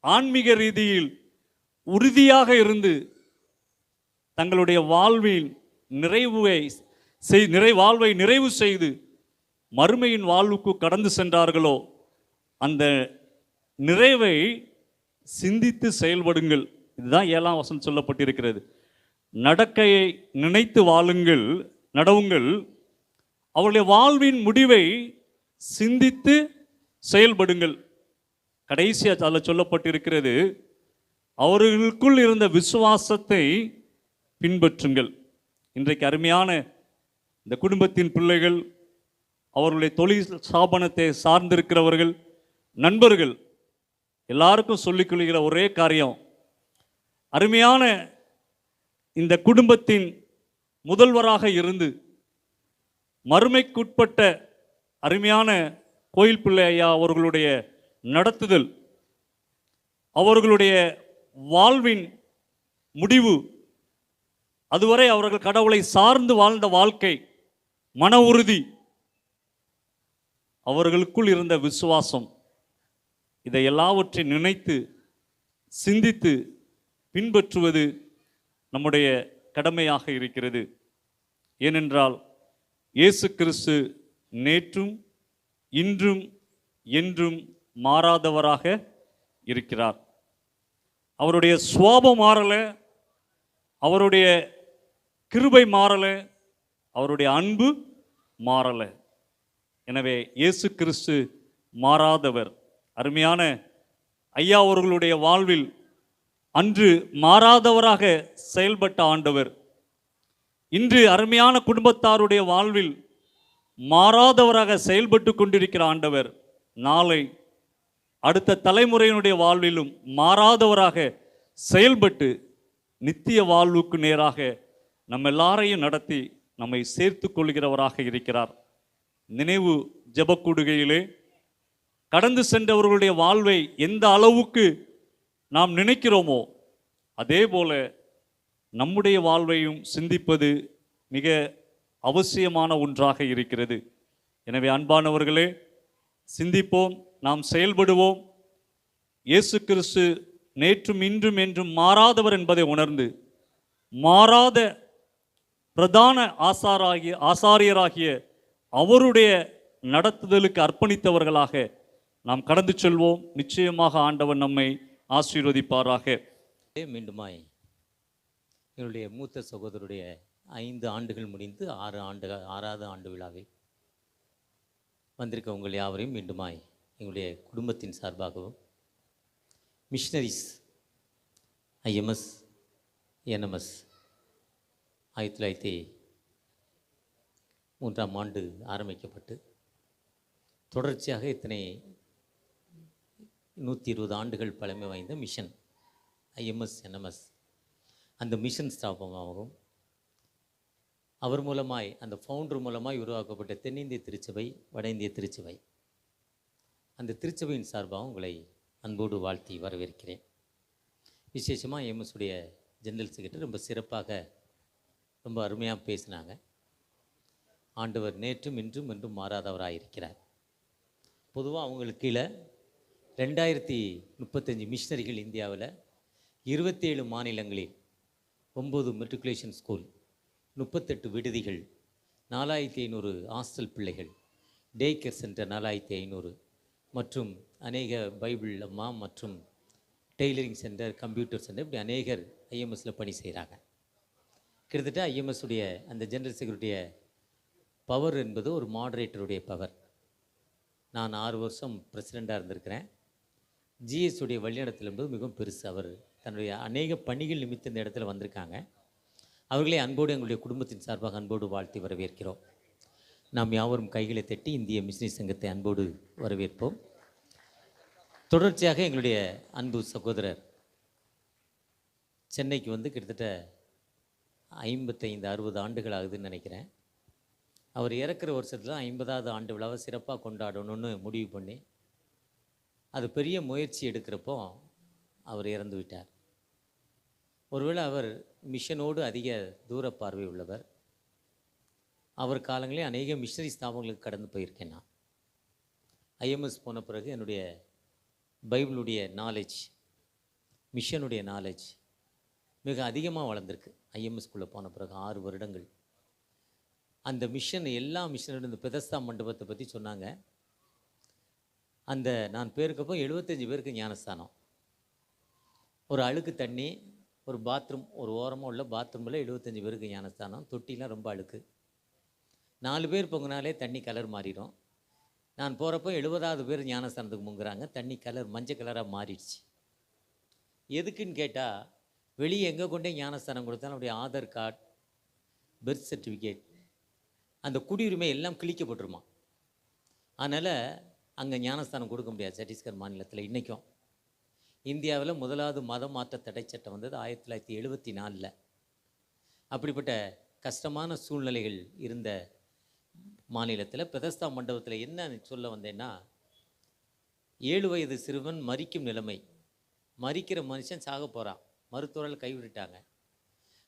ஆன்மீக ரீதியில் உறுதியாக இருந்து தங்களுடைய வாழ்வின் வாழ்வை நிறைவு செய்து மறுமையின் வாழ்வுக்கு கடந்து சென்றார்களோ அந்த நிறைவை சிந்தித்து செயல்படுங்கள். இதுதான் 7ஆம் வசனம் சொல்லப்பட்டிருக்கிறது. நடக்கையை நினைத்து வாழுங்கள், நடவுங்கள். அவருடைய வாழ்வின் முடிவை சிந்தித்து செயல்படுங்கள். கடைசியாக அதில் சொல்லப்பட்டிருக்கிறது, அவர்களுக்குள் இருந்த விசுவாசத்தை பின்பற்றுங்கள். இன்றைக்கு அருமையான இந்த குடும்பத்தின் பிள்ளைகள், அவர்களுடைய தொழில் ஸ்தாபனத்தை சார்ந்திருக்கிறவர்கள், நண்பர்கள் எல்லாருக்கும் சொல்லிக்கொள்கிற ஒரே காரியம், அருமையான இந்த குடும்பத்தின் முதல்வராக இருந்து மறுமைக்குட்பட்ட அருமையான கோயில் பிள்ளை ஐயா அவர்களுடைய நடத்துதல், அவர்களுடைய வாழ்வின் முடிவு, அதுவரை அவர்கள் கடவுளை சார்ந்து வாழ்ந்த வாழ்க்கை, மன உறுதி, அவர்களுக்குள் இருந்த விசுவாசம், இதை எல்லாவற்றையும் நினைத்து சிந்தித்து பின்பற்றுவது நம்முடைய கடமையாக இருக்கிறது. ஏனென்றால் இயேசு கிறிஸ்து நேற்றும் இன்றும் என்றும் மாறாதவராக இருக்கிறார். அவருடைய சுவாபம் மாறலை, அவருடைய கிருபை மாறலை, அவருடைய அன்பு மாறலை. எனவே இயேசு கிறிஸ்து மாறாதவர். அருமையான ஐயா அவர்களுடைய வாழ்வில் அன்று மாறாதவராக செயல்பட்ட ஆண்டவர் இன்று அருமையான குடும்பத்தாருடைய வாழ்வில் மாறாதவராக செயல்பட்டு கொண்டிருக்கிற ஆண்டவர் நாளை அடுத்த தலைமுறையினுடைய வாழ்விலும் மாறாதவராக செயல்பட்டு நித்திய வாழ்வுக்கு நேராக நம்ம எல்லாரையும் நடத்தி நம்மை சேர்த்து கொள்கிறவராக இருக்கிறார். நினைவு ஜெபக்கூடுகையிலே கடந்து சென்றவர்களுடைய வாழ்வை எந்த அளவுக்கு நாம் நினைக்கிறோமோ அதே போல நம்முடைய வாழ்வையும் சிந்திப்பது மிக அவசியமான ஒன்றாக இருக்கிறது. எனவே அன்பானவர்களே, சிந்திப்போம், நாம் செயல்படுவோம். இயேசு கிறிஸ்து நேற்றும் இன்றும் என்றும் மாறாதவர் என்பதை உணர்ந்து மாறாத பிரதான ஆசாரியராகிய அவருடைய நடத்துதலுக்கு அர்ப்பணித்தவர்களாக நாம் கடந்து செல்வோம். நிச்சயமாக ஆண்டவர் நம்மை ஆசீர்வதிப்பாராக. மீண்டுமாய் எங்களுடைய மூத்த சகோதரருடைய 5 ஆண்டுகள் முடிந்து 6வது ஆண்டு விழாவில் வந்திருக்க உங்கள் யாவரையும் மீண்டுமாய் எங்களுடைய குடும்பத்தின் சார்பாகவும் மிஷனரிஸ் ஐஎம்எஸ் என்எம்எஸ் 1903ஆம் ஆண்டு ஆரம்பிக்கப்பட்டு தொடர்ச்சியாக இத்தனை 120 ஆண்டுகள் பழமை வாய்ந்த மிஷன் ஐஎம்எஸ் என்எம்எஸ் அந்த மிஷன் ஸ்தாபனமாகவும் அவர் மூலமாய் அந்த ஃபவுண்டர் மூலமாய் உருவாக்கப்பட்ட தென்னிந்திய திருச்சபை, வட இந்திய திருச்சபை, அந்த திருச்சபையின் சார்பாக உங்களை அன்போடு வாழ்த்தி வரவேற்கிறேன். விசேஷமாக எம்எஸ் உடைய ஜெனரல் செக்ரட்டரி ரொம்ப சிறப்பாக ரொம்ப அருமையாக பேசினாங்க. ஆண்டவர் நேற்றும் இன்றும் என்றும் மாறாதவராக இருக்கிறார். பொதுவாக அவங்களுக்கு கீழே 2035 மிஷனரிகள் இந்தியாவில் 27 மாநிலங்களில் 9 மெட்ரிகுலேஷன் ஸ்கூல், 38 விடுதிகள், 4500 ஹாஸ்டல் பிள்ளைகள், டே கேர் சென்டர் 4500 மற்றும் அநேக பைபிள் அம்மா மற்றும் டெய்லரிங் சென்டர், கம்ப்யூட்டர் சென்டர், இப்படி அநேகர் ஐஎம்எஸில் பணி செய்கிறாங்க. கிட்டத்தட்ட ஐஎம்எஸுடைய அந்த ஜெனரல் செக்ரட்டரிய பவர் என்பது ஒரு மாடரேட்டருடைய பவர். நான் 6 வருஷம் பிரசிடெண்ட்டாக இருந்திருக்கிறேன். ஜிஎஸ்டைய வழிநடத்தல் என்பது மிகவும் பெருசு. அவர் தன்னுடைய அநேக பணிகள் நிமித்த இந்த இடத்துல வந்திருக்காங்க. அவர்களை அன்போடு எங்களுடைய குடும்பத்தின் சார்பாக அன்போடு வாழ்த்தி வரவேற்கிறோம். நாம் யாவரும் கைகளை தட்டி இந்திய மிஷனரி சங்கத்தை அன்போடு வரவேற்போம். தொடர்ச்சியாக எங்களுடைய அன்பு சகோதரர் சென்னைக்கு வந்து கிட்டத்தட்ட 55-60 ஆண்டுகள் ஆகுதுன்னு நினைக்கிறேன். அவர் இறக்குற வருஷத்தில் 50வது ஆண்டு விழாவை சிறப்பாக கொண்டாடணும்னு முடிவு பண்ணி அது பெரிய முயற்சி எடுக்கிறப்போ அவர் இறந்து விட்டார். ஒருவேளை அவர் மிஷனோடு அதிக தூர பார்வை உள்ளவர். அவர் காலங்களே அநேக மிஷனரி ஸ்தாபனங்களுக்கு கடந்து போயிருக்கேன். நான் ஐஎம்எஸ் போன பிறகு என்னுடைய பைபிளுடைய நாலேஜ், மிஷனுடைய நாலேஜ் மிக அதிகமாக வளர்ந்துருக்கு. ஐஎம்எஸ்குள்ளே போன பிறகு 6 வருடங்கள் அந்த மிஷன், எல்லா மிஷனோட இந்த பெதஸ்தா மண்டபத்தை பற்றி சொன்னாங்க. அந்த நான் பேருக்கப்போ 75 பேருக்கு ஞானஸ்தானம். ஒரு அழுக்கு தண்ணி, ஒரு பாத்ரூம், ஒரு ஓரமாக உள்ள பாத்ரூமில் 75 பேருக்கு ஞானஸ்தானம். தொட்டிலாம் ரொம்ப அழுக்கு. 4 பேர் பொங்கினாலே தண்ணி கலர் மாறிடும். நான் போகிறப்போ 70வது பேர் ஞானஸ்தானத்துக்கு முங்குறாங்க. தண்ணி கலர் மஞ்சள் கலராக மாறிடுச்சு. எதுக்குன்னு கேட்டால், வெளியே எங்கே கொண்டே ஞானஸ்தானம் கொடுத்தாலும் அவருடைய ஆதார் கார்டு, பர்த் சர்டிஃபிகேட், அந்த குடியுரிமை எல்லாம் கிழிக்கப்பட்டுருமா. அதனால் அங்கே ஞானஸ்தானம் கொடுக்க முடியாது. சத்தீஸ்கர் மாநிலத்தில் இன்றைக்கும் இந்தியாவில் முதலாவது மத மாற்ற தடை சட்டம் வந்தது 1974. அப்படிப்பட்ட கஷ்டமான சூழ்நிலைகள் இருந்த மாநிலத்தில் பெதஸ்தா மண்டபத்தில் என்ன சொல்ல வந்தேன்னா, 7 வயது சிறுவன் மரிக்கும் நிலைமை. மரிக்கிற மனுஷன் சாக போகிறான். மருத்துவர்கள் கைவிட்டுட்டாங்க.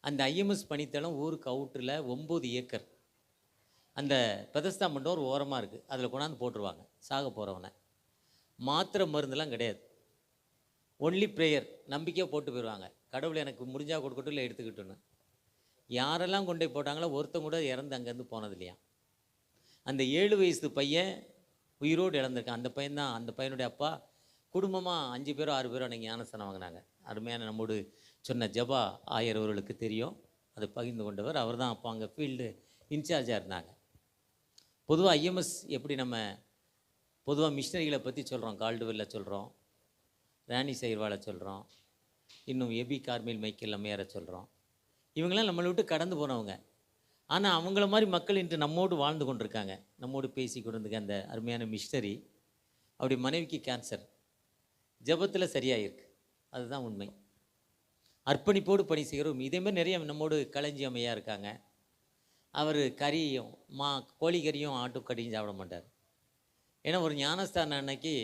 அந்த ஐஎம்எஸ் பணித்தளம் ஊருக்கு அவுட்டரில் 9 ஏக்கர். அந்த பெதஸ்தா மண்டபம் ஒரு ஓரமாக இருக்குது. அதில் கொண்டாந்து போட்டுருவாங்க சாக போகிறவனை. மாத்திரை மருந்தெல்லாம் கிடையாது. ஒன்லி ப்ரேயர், நம்பிக்கையாக போட்டு போயிடுவாங்க. கடவுள் எனக்கு முடிஞ்சால் கொடுக்கட்டும், இல்லை எடுத்துக்கிட்டோன்னு. யாரெல்லாம் கொண்டு போய் போட்டாங்களோ ஒருத்தங்க கூட இறந்து அங்கேருந்து போனது இல்லையா. அந்த 7 வயசு பையன் உயிரோடு இழந்திருக்கான். அந்த பையன்தான், அந்த பையனுடைய அப்பா குடும்பமாக 5 பேரோ 6 பேரோ அன்றைக்கி ஞானஸ்தானம் வாங்கினாங்க. அருமையான நம்மோடு சொன்ன ஜபா ஆயர் அவர்களுக்கு தெரியும், அதை பகிர்ந்து கொண்டவர். அவர் தான் அப்போ அங்கே ஃபீல்டு இன்சார்ஜாக இருந்தாங்க. பொதுவாக ஐஎம்எஸ் எப்படி நம்ம பொதுவாக மிஷனரிகளை பற்றி சொல்கிறோம், கால்டுவெல்ல சொல்கிறோம், ராணி சைர்வாலை சொல்கிறோம், இன்னும் எபி கார்மேல் மைக்கேல் அம்மையாரை சொல்கிறோம். இவங்களாம் நம்மளை விட்டு கடந்து போனவங்க. ஆனால் அவங்கள மாதிரி மக்கள் இன்று நம்மோடு வாழ்ந்து கொண்டிருக்காங்க. நம்மோடு பேசி கொண்டிருக்க அந்த அருமையான மிஷனரி, அவருடைய மனைவிக்கு கேன்சர், ஜபத்தில் சரியாயிருக்கு. அதுதான் உண்மை. அர்ப்பணிப்போடு பணி செய்கிறோம். இதேமாதிரி நிறைய நம்மோடு களஞ்சி அம்மையாக இருக்காங்க. அவர் கறியும் கோழிக்கறியும் ஆட்டுக்கறியும் சாப்பிட மாட்டார். ஏன்னா ஒரு ஞானஸ்தானம் அன்னைக்கு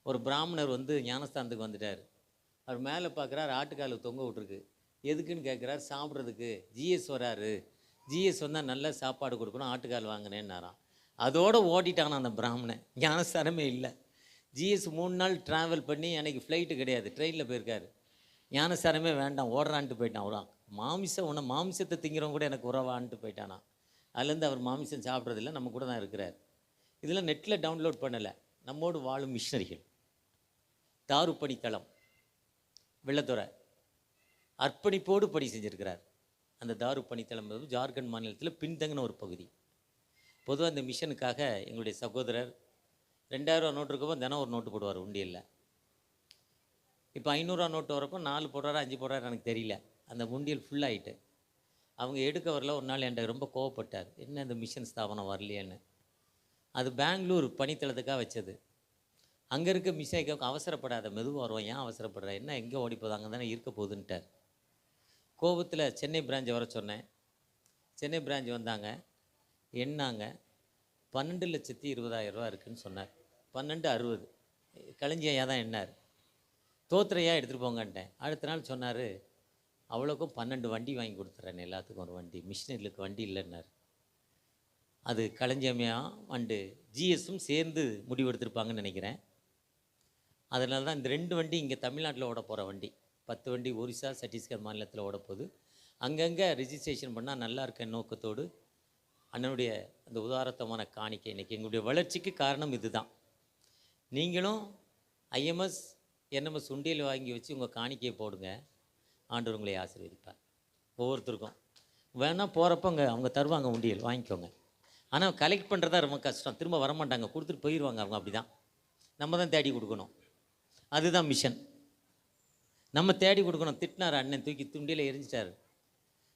ஒரு பிராமணர் வந்து ஞானஸ்தானத்துக்கு வந்துட்டார். அவர் மேலே பார்க்குறாரு, ஆட்டுக்கால் தொங்க விட்ருக்கு. எதுக்குன்னு கேட்குறாரு, சாப்பிட்றதுக்கு. ஜிஎஸ் வராரு, ஜிஎஸ் வந்தால் நல்ல சாப்பாடு கொடுக்கணும், ஆட்டுக்கால் வாங்கினேன்னாராம். அதோடு ஓடிட்டானா அந்த பிராமணன். ஞானஸ்தானமே இல்லை. ஜிஎஸ் 3 நாள் ட்ராவல் பண்ணி அன்றைக்கி ஃப்ளைட்டு கிடையாது, ட்ரெயினில் போயிருக்காரு. ஞானஸ்தானமே வேண்டாம், ஓடுறான்ட்டு போயிட்டான். ஒரு மாமிசத்தை திங்கிறவங்க கூட எனக்கு உறவான்ட்டு போயிட்டானா. அதுலேருந்து அவர் மாமிசம் சாப்பிட்றதில்ல, நம்ம கூட தான் இருக்கிறார். இதெல்லாம் நெட்டில் டவுன்லோட் பண்ணலை. நம்மோடு வாழும் மிஷனரிகள். தாரு பணித்தளம் வெள்ளத்துறை அர்ப்பணிப்போடு பணி செஞ்சுருக்கிறார். அந்த தாரு பணித்தளம் என்பது ஜார்க்கண்ட் மாநிலத்தில் பின்தங்கின ஒரு பகுதி. பொதுவாக இந்த மிஷனுக்காக எங்களுடைய சகோதரர் 2000 நோட்டு இருக்கப்போ தினம் ஒரு நோட்டு போடுவார் உண்டியலில். இப்போ 500 நோட்டு வரப்போ 4 போடுறாரா 5 போடுறாரு எனக்கு தெரியல. அந்த உண்டியல் ஃபுல்லாகிட்டு அவங்க எடுக்க வரல. ஒரு நாள் என்கிட்ட ரொம்ப கோவப்பட்டார், என்ன இந்த மிஷன் ஸ்தாபனம் வரலையேன்னு. அது பெங்களூர் பணித்தளத்துக்காக வச்சது. அங்கே இருக்க மிஷனுக்கு அவசரப்படாத, மெதுவாக வருவோம், ஏன் அவசரப்படுற, என்ன எங்கே ஓடி போகுது, அங்கே தானே இருக்க போகுதுன்ட்டார். கோபத்தில் சென்னை பிரான்ச் வர சொன்னேன். சென்னை பிரான்ச் வந்தாங்க. என்னாங்க 12,20,000 ரூபா இருக்குதுன்னு சொன்னார். 12,60 களஞ்சியா தான் என்னார். தோத்திரையாக எடுத்துகிட்டு போங்கன்ட்டேன். அடுத்த நாள் சொன்னார் அவ்வளோக்கும் 12 வண்டி வாங்கி கொடுத்துட்றேன், எல்லாத்துக்கும் ஒரு வண்டி. மிஷினரிகளுக்கு வண்டி இல்லைன்னாரு. அது களஞ்சியமையாக அண்டு ஜிஎஸும் சேர்ந்து முடிவெடுத்திருப்பாங்கன்னு நினைக்கிறேன். அதனால தான் இந்த 2 வண்டி இங்கே தமிழ்நாட்டில் ஓட போகிற வண்டி. 10 வண்டி ஒரிசா சத்தீஸ்கர் மாநிலத்தில் ஓடப்போகுது. அங்கங்கே ரிஜிஸ்ட்ரேஷன் பண்ணால் நல்லா இருக்க நோக்கத்தோடு அண்ணனுடைய அந்த உதாரத்தமான காணிக்கை இன்றைக்கி எங்களுடைய வளர்ச்சிக்கு காரணம் இதுதான். நீங்களும் ஐஎம்எஸ் என்எம்எஸ் உண்டியல் வாங்கி வச்சு உங்கள் காணிக்கையை போடுங்க, ஆண்டவர் உங்களை ஆசீர்வதிப்பார். ஒவ்வொருத்தருக்கும் வேணால் போகிறப்ப அவங்க தருவாங்க உண்டியல், வாங்கிக்கோங்க. ஆனால் கலெக்ட் பண்ணுறதா ரொம்ப கஷ்டம், திரும்ப வரமாட்டாங்க, கொடுத்துட்டு போயிடுவாங்க அவங்க. அப்படி தான் நம்ம தான் தேடி கொடுக்கணும். அதுதான் மிஷன். நம்ம தேடி கொடுக்கணும். திட்டினார் அண்ணன், தூக்கி துண்டியில் எரிஞ்சிட்டார்.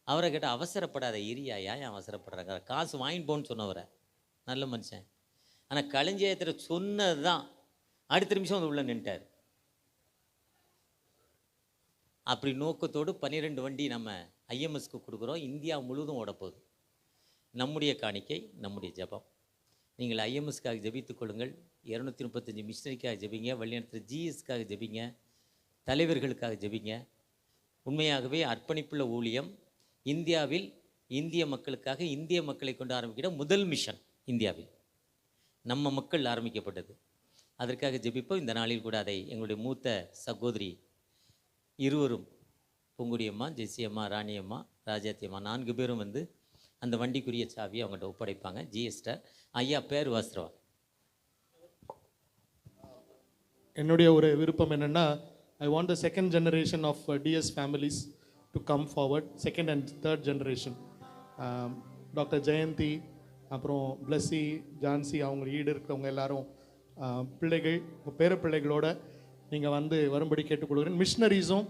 அவரை கேட்டால் அவசரப்படாத இரியா, ஏன் அவசரப்படுறாங்க, காசு வாங்கிட்டு போன்னு சொன்னவரை, நல்ல மனுஷன். ஆனால் களஞ்சியத்தில் சொன்னது தான் அடுத்த நிமிஷம் வந்து உள்ள நின்ட்டார். அப்படி நோக்கத்தோடு 12 வண்டி நம்ம ஐஎம்எஸ்க்கு கொடுக்குறோம். இந்தியா முழுவதும் ஓடப்போகுது. நம்முடைய காணிக்கை, நம்முடைய ஜெபம். நீங்கள் ஐஎம்எஸ்க்காக ஜெபித்துக் கொள்ளுங்கள். 235 மிஷினரிக்காக ஜெபிங்க. வழிநடத்துகிற ஜிஎஸ்க்காக ஜெபிங்க. தலைவர்களுக்காக ஜெபிங்க. உண்மையாகவே அர்ப்பணிப்புள்ள ஊழியம். இந்தியாவில் இந்திய மக்களுக்காக இந்திய மக்களை கொண்டு ஆரம்பிக்கிற முதல் மிஷன் இந்தியாவில் நம்ம மக்கள் ஆரம்பிக்கப்பட்டது. அதற்காக ஜெபிப்போம். இந்த நாளில் கூட அதை எங்களுடைய மூத்த சகோதரி இருவரும், பூங்குடியம்மா, ஜெசியம்மா, ராணியம்மா, ராஜாத்தியம்மா, 4 பேரும் வந்து அந்த வண்டிக்குரிய சாவியை அவங்கள்ட்ட ஒப்படைப்பாங்க. ஜிஎஸ்ட ஐயா பேர் வாஸ்தவா. என்னுடைய ஒரு விருப்பம் என்னென்னா, I want the second generation of DS families to come forward. Second and third generation. Doctor Jayanthi, அப்புறம் பிளஸ்ஸி, ஜான்சி, அவங்க ஈடு இருக்கிறவங்க எல்லாரும் பிள்ளைகள், பேர பிள்ளைகளோட நீங்கள் வந்து வரும்படி கேட்டுக்கொள்கிறேன். மிஷினரிஸும்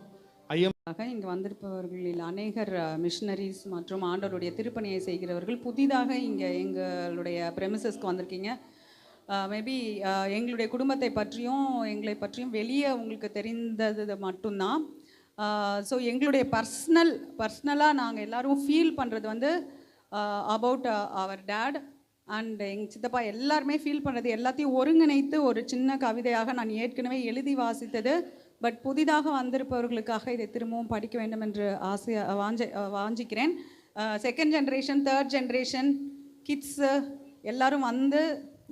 இங்கு வந்திருப்பவர்களில் அநேகர் மிஷினரிஸ் மற்றும் ஆண்டவருடைய திருப்பணியை செய்கிறவர்கள் புதிதாக இங்கே எங்களுடைய ப்ரெமிசஸ்க்கு வந்திருக்கீங்க. மேபி எங்களுடைய குடும்பத்தை பற்றியும் எங்களை பற்றியும் வெளியே உங்களுக்கு தெரிந்தது மட்டும்தான். ஸோ எங்களுடைய பர்சனலாக நாங்கள் எல்லோரும் ஃபீல் பண்ணுறது வந்து அபவுட் அவர் டேட் அண்ட் எங்கள் சித்தப்பா எல்லாருமே ஃபீல் பண்ணுறது எல்லாத்தையும் ஒருங்கிணைத்து ஒரு சின்ன கவிதையாக நான் ஏற்கனவே எழுதி வாசித்தது. பட் புதிதாக வந்திருப்பவர்களுக்காக இதை திரும்பவும் படிக்க வேண்டும் என்று வாஞ்சிக்கிறேன். Second generation, third generation, kids எல்லாரும் வந்து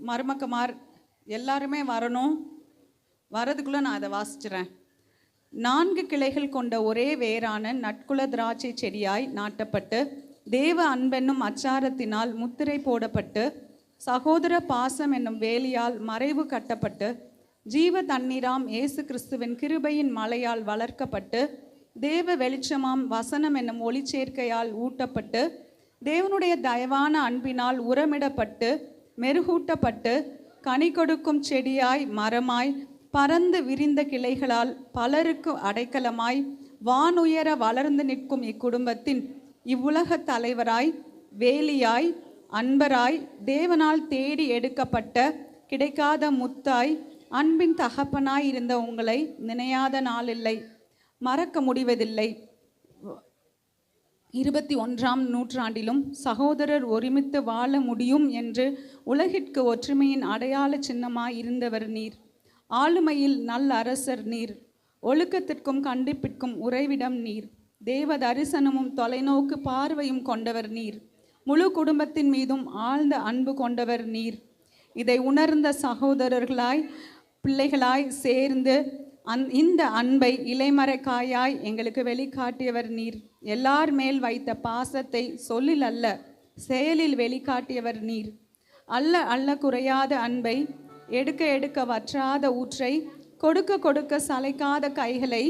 மருமக்கமார் எல்லாருமே வரணும். வரதுக்குள்ளே நான் அதை வாசிக்கிறேன். 4 கிளைகள் கொண்ட ஒரே வேரான நட்குல திராட்சை செடியாய் நாட்டப்பட்டு, தேவ அன்பென்னும் அச்சாரத்தினால் முத்திரை போடப்பட்டு, சகோதர பாசம் என்னும் வேலியால் மறைவு கட்டப்பட்டு, ஜீவ தண்ணீராம் இயேசு கிறிஸ்துவின் கிருபையின் மலையால் வளர்க்கப்பட்டு, தேவ வெளிச்சமாம் வசனம் என்னும் ஒளிச்சேர்க்கையால் ஊட்டப்பட்டு, தேவனுடைய தயவான அன்பினால் உரமிடப்பட்டு, மெருகூட்டப்பட்டு, கனி கொடுக்கும் செடியாய் மரமாய் பறந்து விரிந்த கிளைகளால் பலருக்கு அடைக்கலமாய் வானுயர வளர்ந்து நிற்கும் இக்குடும்பத்தின் இவ்வுலக தலைவராய், வேலியாய், அன்பராய், தேவனால் தேடி எடுக்கப்பட்ட கிடைக்காத முத்தாய், அன்பின் தகப்பனாய் இருந்த உங்களை நினையாத நாளில்லை, மறக்க முடிவதில்லை. 21ஆம் நூற்றாண்டிலும் சகோதரர் ஒருமித்து வாழ முடியும் என்று உலகிற்கு ஒற்றுமையின் அடையாள சின்னமாய் இருந்தவர் நீர். ஆளுமையில் நல் அரசர் நீர். ஒழுக்கத்திற்கும் கண்டிப்பிற்கும் உறைவிடம் நீர். தேவ தரிசனமும் தொலைநோக்கு பார்வையும் கொண்டவர் நீர். முழு குடும்பத்தின் மீதும் ஆழ்ந்த அன்பு கொண்டவர் நீர். இதை உணர்ந்த சகோதரர்களாய் பிள்ளைகளாய் சேர்ந்து இந்த அன்பை இலைமறைக்காயாய் எங்களுக்கு வெளிக்காட்டியவர் நீர். எல்லார் மேல் வைத்த பாசத்தை சொல்லில் அல்ல செயலில் வெளிக்காட்டியவர் நீர். அல்ல குறையாத அன்பை, எடுக்க எடுக்க வற்றாத ஊற்றை, கொடுக்க கொடுக்க சளைக்காத கைகளை,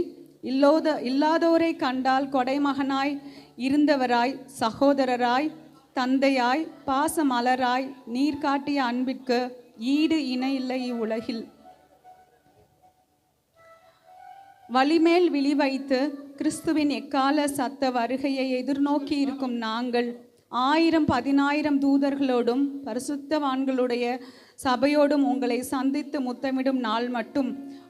இல்லாதோரை கண்டால் கொடைமகனாய் இருந்தவராய், சகோதரராய், தந்தையாய், பாசமலராய் நீர் காட்டிய அன்பிற்கு ஈடு இணை இல்லை இவ்வுலகில். வழிமேல் விழி வைத்து கிறிஸ்துவின் எக்கால சத்த வருகையை எதிர்நோக்கி இருக்கும் நாங்கள் 1000-10,000 தூதர்களோடும் பரிசுத்தவான்களுடைய சபையோடும் உங்களை சந்தித்து முத்தமிடும் நாள் மட்டும்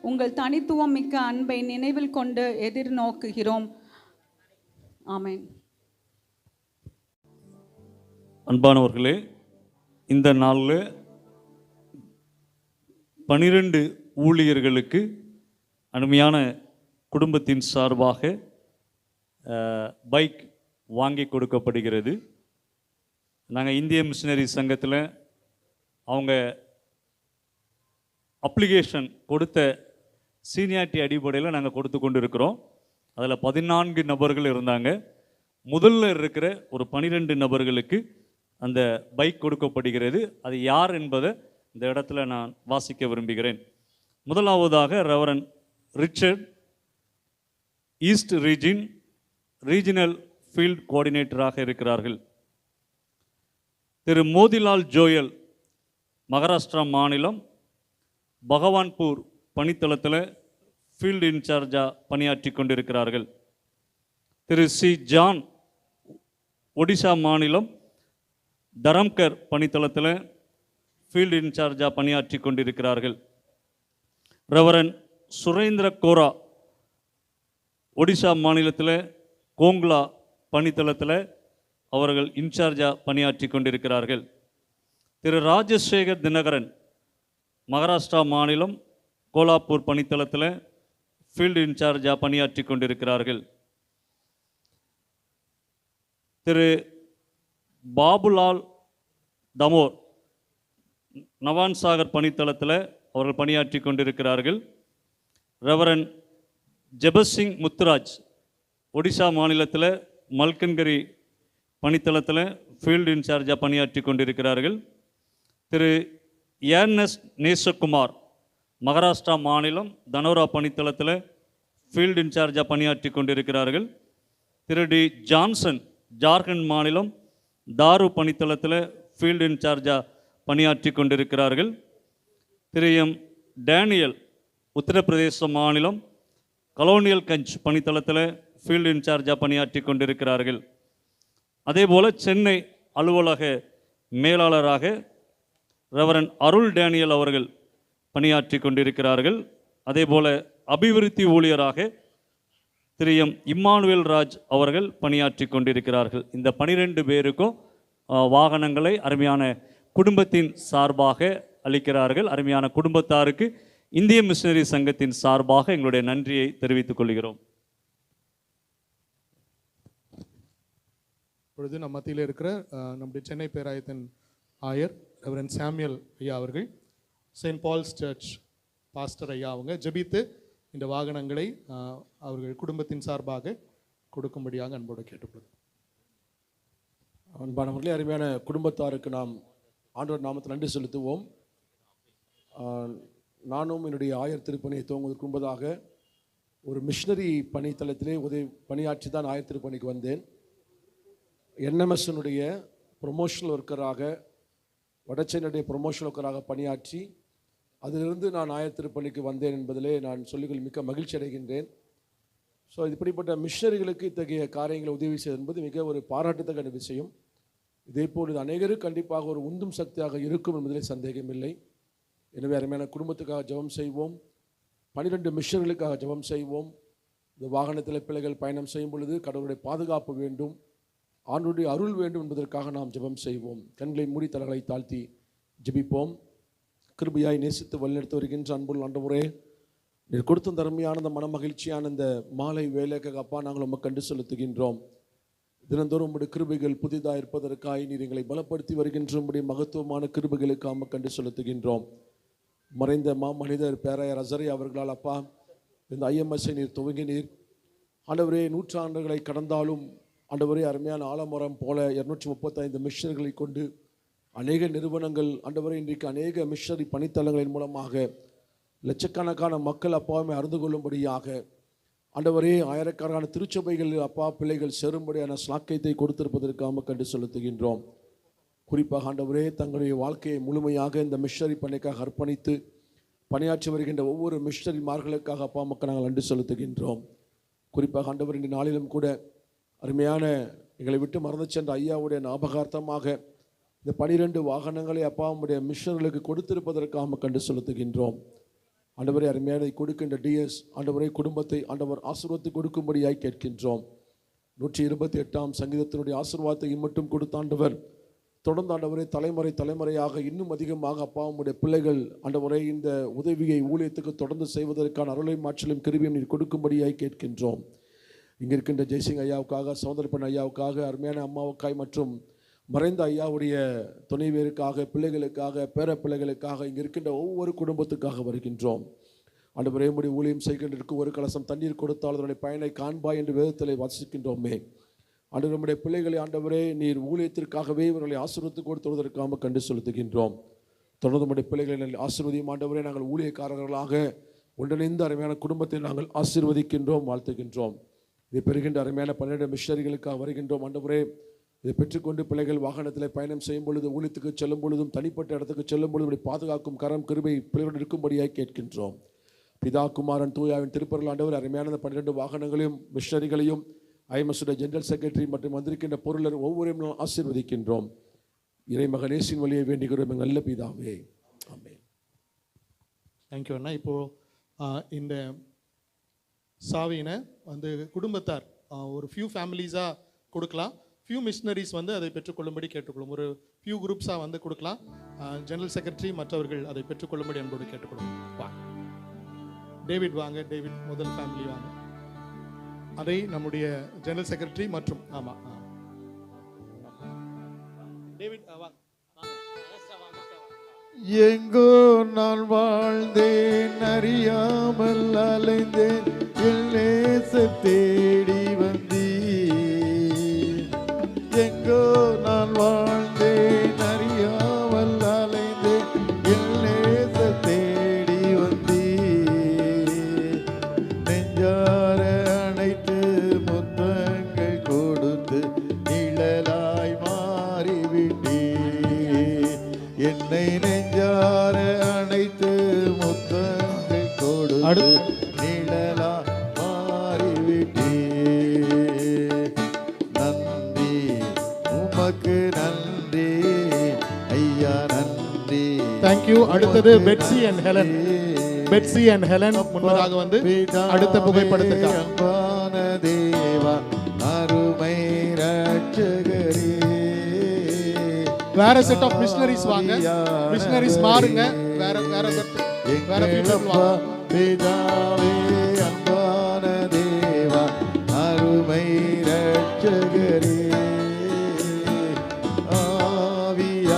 உங்கள் தனித்துவம் மிக்க அன்பை நினைவில் கொண்டு எதிர்நோக்குகிறோம். ஆமென். அன்பானவர்களே, இந்த நாளில் 12 ஊழியர்களுக்கு அருமையான குடும்பத்தின் சார்பாக பைக் வாங்கி கொடுக்கப்படுகிறது. நாங்கள் இந்திய மிஷினரி சங்கத்தில் அவங்க அப்ளிகேஷன் கொடுத்த சீனியாரிட்டி அடிப்படையில் நாங்கள் கொடுத்து கொண்டு இருக்கிறோம். அதில் 14 நபர்கள் இருந்தாங்க. முதல்ல இருக்கிற ஒரு 12 நபர்களுக்கு அந்த பைக் கொடுக்கப்படுகிறது. அது யார் என்பதை இந்த இடத்துல நான் வாசிக்க விரும்புகிறேன். முதலாவதாக reverend Richard, east regional field கோஆர்டினேட்டராக இருக்கிறார்கள். திரு மோதிலால் ஜோயல், மகாராஷ்டிரா மாநிலம் பகவான்பூர் பணித்தளத்தில் ஃபீல்டு இன்சார்ஜாக பணியாற்றி கொண்டிருக்கிறார்கள். திரு சி ஜான், ஒடிசா மாநிலம் தரம்கர் பணித்தளத்தில் ஃபீல்டு இன்சார்ஜாக பணியாற்றி கொண்டிருக்கிறார்கள். ரெவரன் சுரேந்திர கோரா, ஒடிசா மாநிலத்தில் கோங்லா பணித்தளத்தில் அவர்கள் இன்சார்ஜாக பணியாற்றி கொண்டிருக்கிறார்கள். திரு ராஜசேகர் தினகரன், மகாராஷ்டிரா மாநிலம் கோலாப்பூர் பணித்தளத்தில் ஃபீல்டு இன்சார்ஜாக பணியாற்றி கொண்டிருக்கிறார்கள். திரு பாபுலால் தமோர், நவான்சாகர் பணித்தளத்தில் அவர்கள் பணியாற்றி கொண்டிருக்கிறார்கள். ரெவரன் ஜெபசிங் முத்துராஜ், ஒடிசா மாநிலத்தில் மல்கன்கிரி பணித்தளத்தில் ஃபீல்டு இன்சார்ஜாக பணியாற்றி கொண்டிருக்கிறார்கள். திரு ஏர்னஸ்ட் நேசகுமார், மகாராஷ்டிரா மாநிலம் தனோரா பணித்தளத்தில் ஃபீல்டு இன்சார்ஜாக பணியாற்றி கொண்டிருக்கிறார்கள். திரு டி ஜான்சன், ஜார்க்கண்ட் மாநிலம் தாரு பணித்தளத்தில் ஃபீல்டு இன்சார்ஜாக பணியாற்றி கொண்டிருக்கிறார்கள். திரு எம் டேனியல், உத்தரப்பிரதேச மாநிலம் கலோனியல் கஞ்ச் பணித்தளத்தில் ஃபீல்டு இன்சார்ஜாக பணியாற்றி கொண்டிருக்கிறார்கள். அதேபோல் சென்னை அலுவலக மேலாளராக ரெவரன் அருள் டேனியல் அவர்கள் பணியாற்றி கொண்டிருக்கிறார்கள். அதேபோல் அபிவிருத்தி ஊழியராக திரு எம் இம்மானுவேல் ராஜ் அவர்கள் பணியாற்றி கொண்டிருக்கிறார்கள். இந்த 12 பேருக்கும் வாகனங்களை அருமையான குடும்பத்தின் சார்பாக அளிக்கிறார்கள். அருமையான குடும்பத்தாருக்கு இந்திய மிஷனரி சங்கத்தின் சார்பாக எங்களுடைய நன்றியை தெரிவித்துக் கொள்கிறோம். இப்பொழுது நம் மத்தியில் இருக்கிற நம்முடைய சென்னை பேராயத்தின் ஆயர் ரெவரன் சாமுவேல் ஐயா அவர்கள், செயின்ட் பால்ஸ் சர்ச் பாஸ்டர் ஐயா அவங்க ஜெபித்து இந்த வாகனங்களை அவர்கள் குடும்பத்தின் சார்பாக கொடுக்கும்படியாக அன்போடு கேட்டுக்கொள்கிறோம். அன்பானவர்களே, அருமையான குடும்பத்தாருக்கு நாம் ஆண்டவர் நாமத்தில் நன்றி செலுத்துவோம். நானும் என்னுடைய ஆயர் திருப்பணியை துவங்குவதற்கு முன்பதாக ஒரு மிஷினரி பணித்தளத்திலே பணியாற்றி தான் ஆயர் திருப்பணிக்கு வந்தேன். என்எம்எஸ்னுடைய ப்ரொமோஷனல் ஒர்க்கராக, வடச்சென்னுடைய ப்ரொமோஷனல் ஒர்க்கராக பணியாற்றி அதிலிருந்து நான் ஆயர் திருப்பணிக்கு வந்தேன் என்பதிலே நான் சொல்லிக்கொள் மிக்க மகிழ்ச்சி அடைகின்றேன். ஸோ இப்படிப்பட்ட மிஷனரிகளுக்கு இத்தகைய காரியங்களை உதவி செய்வது என்பது மிக ஒரு பாராட்டத்தக்க விஷயம். இதேபோல் இது அநேகருக்கு கண்டிப்பாக ஒரு உந்தும் சக்தியாக இருக்கும் என்பதிலே சந்தேகமில்லை. எனவே அருமையான குடும்பத்துக்காக ஜெபம் செய்வோம். 12 மிஷனர்களுக்காக ஜெபம் செய்வோம். இந்த வாகனத்தில் பிள்ளைகள் பயணம் செய்யும் பொழுது கடவுளுடைய பாதுகாப்பு வேண்டும், ஆண்டவருடைய அருள் வேண்டும் என்பதற்காக நாம் ஜெபம் செய்வோம். கண்களை மூடி தலைகளை தாழ்த்தி ஜெபிப்போம். கிருபையாய் நேசித்து வழிநடத்தி வருகின்ற அன்புள்ள ஆண்டவரே, நீர் கொடுத்த தருமையான அந்த மன மகிழ்ச்சியான இந்த மாலை வேலைக்காக அப்பா நாங்கள் உமக்கு கண்டு செலுத்துகின்றோம். தினந்தோறும் உம்முடைய கிருபைகள் புதிதாக இருப்பதற்காக நீர் எங்களை பலப்படுத்தி வருகின்ற உம்முடைய மகத்துவமான கிருபைகளுக்கு அம்மா கண்டு செலுத்துகின்றோம். மறைந்த மனிதர் பேராயர் அசரை அவர்களால் அப்பா இந்த ஐஎம்எஸ்ஐ நீர் துவங்கினீர். ஆண்டவரே, நூற்றாண்டுகளை கடந்தாலும் ஆண்டவரே, அருமையான ஆலமரம் போல 235 மிஷனர்களை கொண்டு அநேக நிறுவனங்கள் ஆண்டவரே, இன்றைக்கு அநேக மிஷனரி பணித்தளங்களின் மூலமாக லட்சக்கணக்கான மக்கள் அப்பாவுமே அறிந்து கொள்ளும்படியாக ஆண்டவரே, ஆயிரக்கணக்கான திருச்சபைகள் அப்பா பிள்ளைகள் சேரும்படியான ஸ்லாக்கியத்தை கொடுத்திருப்பதற்காக கண்டு செலுத்துகின்றோம். குறிப்பாக ஆண்டவரே, தங்களுடைய வாழ்க்கையை முழுமையாக இந்த மிஷனரி பணிக்காக அர்ப்பணித்து பணியாற்றி வருகின்ற ஒவ்வொரு மிஷனரிமார்களுக்காக அப்பா மக்கள் நாங்கள் நன்றி செலுத்துகின்றோம். குறிப்பாக ஆண்டவர் இந்த நாளிலும் கூட அருமையான எங்களை விட்டு மறந்து சென்ற ஐயாவுடைய ஞாபகார்த்தமாக இந்த 12 வாகனங்களை அப்பாவுடைய மிஷனர்களுக்கு கொடுத்திருப்பதற்காக கண்டு செலுத்துகின்றோம். ஆண்டவரை, அருமையான கொடுக்கின்ற டிஎஸ் ஆண்டவரை குடும்பத்தை ஆண்டவர் ஆசீர்வாதத்தை கொடுக்கும்படியாய் கேட்கின்றோம். 128ஆம் சங்கீதத்தினுடைய ஆசீர்வாதத்தை மட்டும் கொடுத்தாண்டவர் தொடர்ந்து ஆண்டவரை தலைமுறையாக இன்னும் அதிகமாக அப்பாவுடைய பிள்ளைகள் ஆண்டவரை இந்த உதவியை ஊழியத்துக்கு தொடர்ந்து செய்வதற்கான அருளை மாற்றலும் கிருபையும் நீர் கொடுக்கும்படியாய் கேட்கின்றோம். இங்கே இருக்கின்ற ஜெய்சிங் ஐயாவுக்காக, சௌந்தரப்பன் ஐயாவுக்காக, அருமையான அம்மாவுக்காய் மற்றும் மறைந்த ஐயாவுடைய துணைவியருக்காக, பிள்ளைகளுக்காக, பேர பிள்ளைகளுக்காக, இங்கே இருக்கின்ற ஒவ்வொரு குடும்பத்துக்காக வருகின்றோம். ஆண்டவரே, உம்முடைய ஊழியம் செய்கின்றதற்கு ஒரு கலசம் தண்ணீர் கொடுத்தால் அதனுடைய பயனை காண்பாய் என்று வேதத்தில் வாசிக்கின்றோமே. ஆண்டவர், நம்முடைய பிள்ளைகளை ஆண்டவரே நீர் ஊழியத்திற்காகவே இவர்களை ஆசீர்வதித்து கொடுத்துவதற்காக கண்டு செலுத்துகின்றோம். தொடர்ந்து நம்முடைய பிள்ளைகளை ஆசீர்வதியும் ஆண்டவரே. நாங்கள் ஊழியக்காரர்களாக ஒன்றிணைந்த அருமையான குடும்பத்தை நாங்கள் ஆசீர்வதிக்கின்றோம், வாழ்த்துகின்றோம். இதை பெறுகின்ற அருமையான 12 மிஷனரிகளுக்காக வருகின்றோம் ஆண்டவரே. இதை பெற்றுக்கொண்டு பிள்ளைகள் வாகனத்தில் பயணம் செய்யும் பொழுது, ஊழியத்துக்கு செல்லும் பொழுதும், தனிப்பட்ட இடத்துக்கு செல்லும் பொழுது பாதுகாக்கும் கரம் கிருபை பிள்ளைகளுடன் இருக்கும்படியாக கேட்கின்றோம். பிதா, குமாரன், தூயாவின் திருப்பர்கள் ஆண்டவர் அருமையான 12 வாகனங்களையும் மிஷனரிகளையும் ஐஎம்எஸ் ஜெனரல் செக்ரட்டரி மற்றும் வந்திருக்கின்ற பொருளர் ஒவ்வொருவரையும் ஆசீர்வதிக்கின்றோம். இறைமகனேசின் வழியை வேண்டுகிறோம் எங்கள் நல்ல பிதாவே, ஆமென். தேங்க்யூ அண்ணா. இப்போது இந்த சாவியினை வந்து குடும்பத்தார் ஒரு ஃபியூ ஃபேமிலிஸாக கொடுக்கலாம், ஃபியூ மிஷனரிஸ் வந்து அதை பெற்றுக்கொள்ளும்படி கேட்டுக்கொள்ளும். ஒரு ஃபியூ குரூப்ஸாக வந்து கொடுக்கலாம். ஜெனரல் செக்ரட்டரி மற்றவர்கள் அதை பெற்றுக்கொள்ளும்படி அன்போடு கேட்டுக்கொள்ளும். வாங்க டேவிட், வாங்க டேவிட், முதல் ஃபேமிலி வாங்க. அதை நம்முடைய ஜெனரல் செக்ரட்டரி மற்றும் ஆமாம் டேவிட் வாங்க. எங்கோ நான் வாழ்ந்தேன், அறியாமல் அலைந்தேன், என் நேச தேடி வந்தீர். எங்கோ நான் வாழ்ந்தேன், அறியாமல் அலைந்தேன், என் நேச தேடி வந்தீர். நெஞ்சார அணைத்து முத்தங்கள் கொடுத்து நிழலாய் மாறிவிட்டீர். என்னை நெஞ்சார அணைத்து முத்தங்கள் கொடுத்து நிழலா மாறிவிட்டீர். நன்றி உமக்கு நன்றி ஐயா, நன்றி. தேங்க்யூ. அடுத்தது Betsy and Helen. Betsy and Helen முன்னதாக வந்து அடுத்த புகைப்படத்துக்காக. அன்பான தேவா, அருமை ரட்சகரே. வேற செட் ஆஃப் மிஷனரிஸ் வாங்க. மிஷனரிஸ் மாறுங்க. வேற people வாங்க. பிதாவே, அன்பான தேவா, அருமை ரட்சகரே, ஆவியானவரே.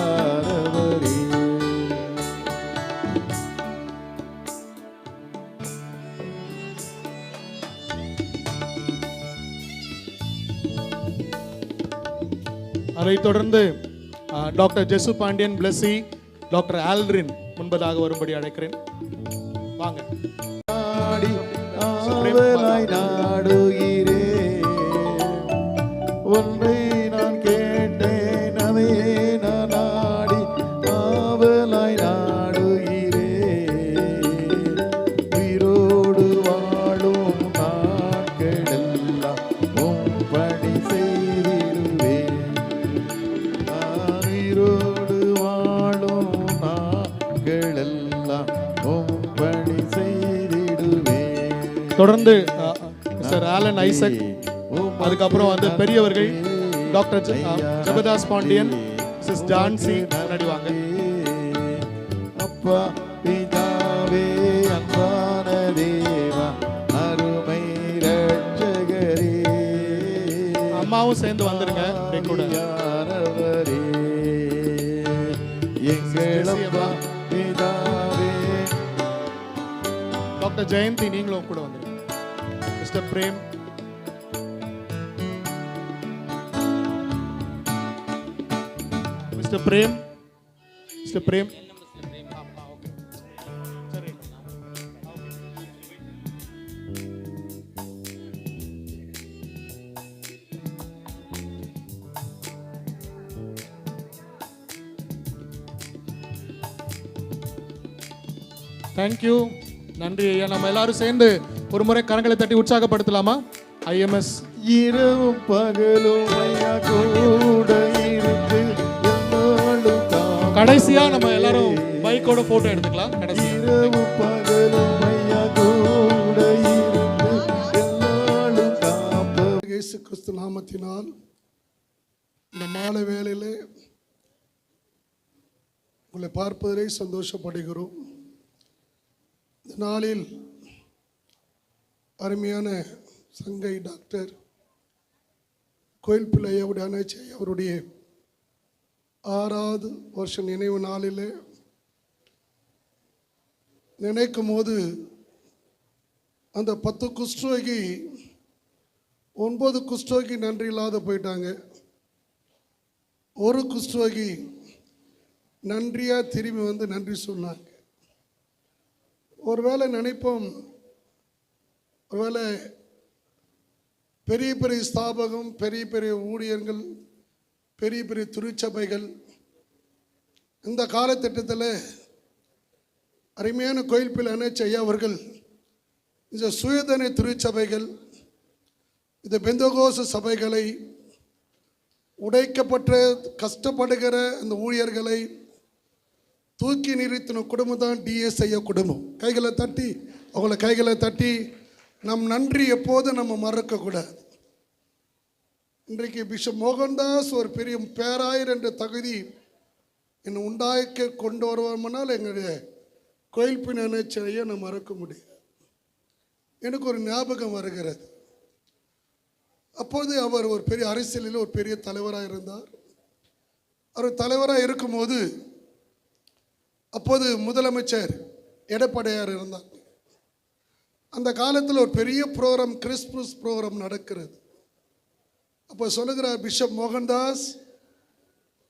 அதைத் தொடர்ந்து doctor ஜெசு Pandian, Blessy, doctor Aldrin முன்பதாக வரும்படி அழைக்கிறேன். வாங்க. நாடி ஆவலாய் நாடுகிறேன், ஒன்றை நான் கேட்டேன், அதையே நான் நாடி ஆவலாய் நாடுகிறேன். உயிரோடு வாழும் நாட்களெல்லாம் உம் பணி செய்திடுவேன். உயிரோடு வாழும் நாட்களெல்லாம் உம் பணி செய்திடுவேன். தொடர்ந்து மிஸ்டர் ஆலன் ஐசக், அதுக்கப்புறம் வந்து பெரியவர்கள் டாக்டர் ஜெபதாஸ் பாண்டியன், மிஸ்ஸஸ் ஜான்சி முன்னாடி வாங்க. அப்பா பிதாவே, அன்பான தேவா, அருமை ரட்சகரே, அம்மாவும் சேர்ந்து வந்துருங்க என் கூட. ஆவியானவரே, எங்கள் அப்பா பிதாவே. டாக்டர் ஜெயந்தி, நீங்களும் கூட வந்துருங்க. Mister Prem, mister Prem, mister Prem. சரி. தேங்க்யூ. நன்றி ஐயா. நம்ம எல்லாரும் சேர்ந்து ஒரு முறை கரங்களை தட்டி உற்சாகப்படுத்தலாமா? ஐஎம்எஸ் இரவும் பகலும் ஐயா கூட இருந்து என்னாலும் காப்பாற்றும். கடைசியா நம்ம எல்லாரும் பைக்கோட போட்டோ எடுத்துக்கலாம். கடைசி இரவும் பகலும் ஐயா கூட இருந்து என்னாலும் காப்பாற்றும். இயேசு கிறிஸ்து நாமத்தினால் இந்த மாலை வேளையிலே உங்களை பார்ப்பதிலே சந்தோஷப்படுகிறோம். இந்த நாளில் அருமையான சங்கை டாக்டர் கோயில்பிள்ளை ஐயாவுடைய அணைச்சி அவருடைய 6வது வருஷ நினைவு நாளில் நினைக்கும் போது அந்த 10 குஷ்டரோகி 9 குஷ்டரோகி நன்றி இல்லாத போயிட்டாங்க. ஒரு குஷ்டரோகி நன்றியாக திரும்பி வந்து நன்றி சொன்னாங்க. ஒருவேளை நினைப்போம், ஒருவேளை பெரிய பெரிய ஸ்தாபகம், பெரிய பெரிய ஊழியர்கள், பெரிய பெரிய திருச்சபைகள் இந்த காலத்திட்டத்தில் அருமையான கோயில்பிள்ளை அணைச்சி ஐயா அவர்கள் இந்த சுயதனை திருச்சபைகள், இந்த பெந்தகோச சபைகளை, உடைக்கப்பட்ட கஷ்டப்படுகிற அந்த ஊழியர்களை தூக்கி நிறுத்தின குடும்பம் தான் டிஎஸ் ஐயா குடும்பம். கைகளை தட்டி, அவங்கள கைகளை தட்டி நம் நன்றி எப்போதும் நம்ம மறக்கக்கூடாது. இன்றைக்கு பிஷப் மோகன்தாஸ் ஒரு பெரிய பேராயர் என்ற தகுதி என்னை உண்டாக்க கொண்டு வருவோம்னால் எங்களுடைய கோயில்பிள்ளை அணைச்சி ஐயா நான் மறக்க முடியாது. எனக்கு ஒரு ஞாபகம் வருகிறது. அப்போது அவர் ஒரு பெரிய அரசியலில் ஒரு பெரிய தலைவராக இருந்தார். அவர் தலைவராக இருக்கும்போது அப்போது முதலமைச்சர் எடப்பாடியார் இருந்தார். அந்த காலத்தில் ஒரு பெரிய ப்ரோக்ராம், கிறிஸ்மஸ் ப்ரோக்ராம் நடக்கிறது. அப்போ சொல்லுகிறார் பிஷப் மோகன்தாஸ்,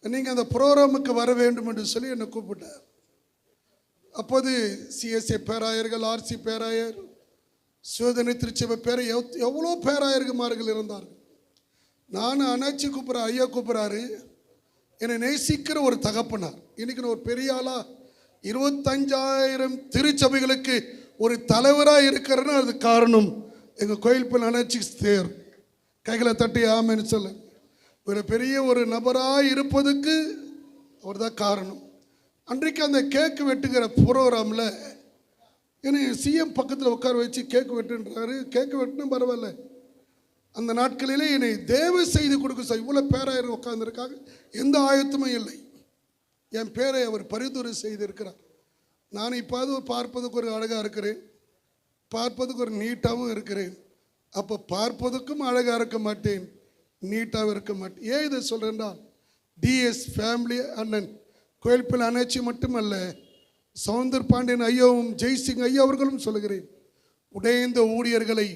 நீங்கள் அந்த ப்ரோக்ராமுக்கு வர வேண்டும் என்று சொல்லி என்னை கூப்பிட்டார். அப்போது சிஎஸ்ஏ பேராயர்கள், ஆர்சி பேராயர், சுயதனை திருச்சபை பேர எவ்வளோ பேராயர்மார்கள் இருந்தார்கள். நான் அணைச்சி கூப்பிட்ற ஐயா கூப்பிட்றாரு, என்னை நேசிக்கிற ஒரு தகப்பனார். இன்னைக்கு நான் ஒரு பெரிய ஆளாக 25,000 திருச்சபைகளுக்கு ஒரு தலைவராக இருக்கிறேன்னு அது காரணம் எங்கள் கோயில்பிள்ளை அணைச்சி தேர். கைகளை தட்டி ஆமைன்னு சொல்ல, ஒரு பெரிய ஒரு நபராக இருப்பதுக்கு அவர் தான் காரணம். அன்றைக்கு அந்த கேக்கு வெட்டுகிற ப்ரோக்ராமில் என்னை சிஎம் பக்கத்தில் உட்கார வச்சு கேக்கு வெட்டுன்றாரு. கேக்கு வெட்டினா பரவாயில்ல, அந்த நாட்களிலே என்னை தேவை செய்து கொடுக்க சார். இவ்வளோ பேராயிரம் உட்கார்ந்துருக்காங்க, எந்த ஆயத்தமும் இல்லை. என் பேரை அவர் பரிந்துரை செய்திருக்கிறார். நான் இப்போது பார்ப்பதுக்கு ஒரு அழகாக இருக்கிறேன், பார்ப்பதுக்கு ஒரு நீட்டாகவும் இருக்கிறேன். அப்போ பார்ப்பதுக்கும் அழகாக இருக்க மாட்டேன், நீட்டாகவும் இருக்க மாட்டேன். ஏன் இதை சொல்கிறேன்னா, டிஎஸ் ஃபேமிலி அண்ணன் கோயில்பிள்ளை அணைச்சி மட்டுமல்ல, சவுந்தர் பாண்டியன் ஐயாவும் ஜெய்சிங் ஐயா அவர்களும் சொல்லுகிறேன், உடைந்த ஊழியர்களை,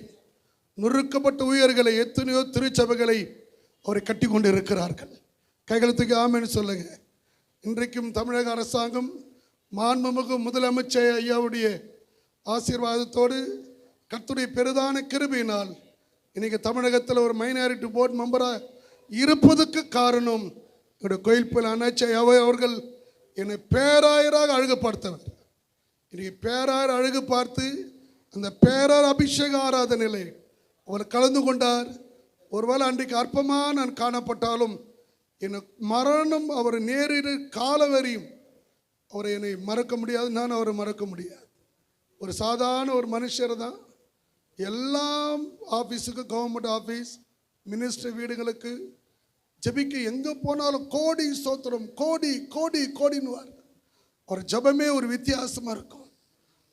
நொறுக்கப்பட்ட ஊழியர்களை, எத்தனையோ திருச்சபைகளை அவரை கட்டி கொண்டு இருக்கிறார்கள். கைகளுத்துக்கு ஆமைன்னு சொல்லுங்க. இன்றைக்கும் தமிழக அரசாங்கம் மாண்புமிகு முதலமைச்சர் ஐயாவுடைய ஆசீர்வாதத்தோடு கர்த்தருடைய பெரிதான கிருபையினால் இன்னைக்கு தமிழகத்தில் ஒரு மைனாரிட்டி போர்டு மெம்பராக இருப்பதுக்கு காரணம் என்னுடைய கோயில்பிள்ளை அணைச்சி ஐயா அவர்கள் என்னை பேராயராக அழகு பார்த்தவர். இன்னைக்கு பேராயர் அழகு பார்த்து அந்த பேராயர் அபிஷேக ஆராதனையில் அவர் கலந்து கொண்டார். ஒருவேளை அன்றைக்கு அற்பமாக நான் காணப்பட்டாலும் எனக்கு மரணம் அவர் நேரிடு காலவரையும் அவரை என்னை மறக்க முடியாது, நான் அவரை மறக்க முடியாது. ஒரு சாதாரண ஒரு மனுஷர் தான். எல்லாம் ஆஃபீஸுக்கு, கவர்மெண்ட் ஆஃபீஸ், மினிஸ்டர் வீடுகளுக்கு ஜெபிக்க எங்கே போனாலும் கோடி ஸ்தோத்திரம், கோடி கோடி கோடின்னுவார். ஒரு ஜெபமே ஒரு வித்தியாசமாக இருக்கும்,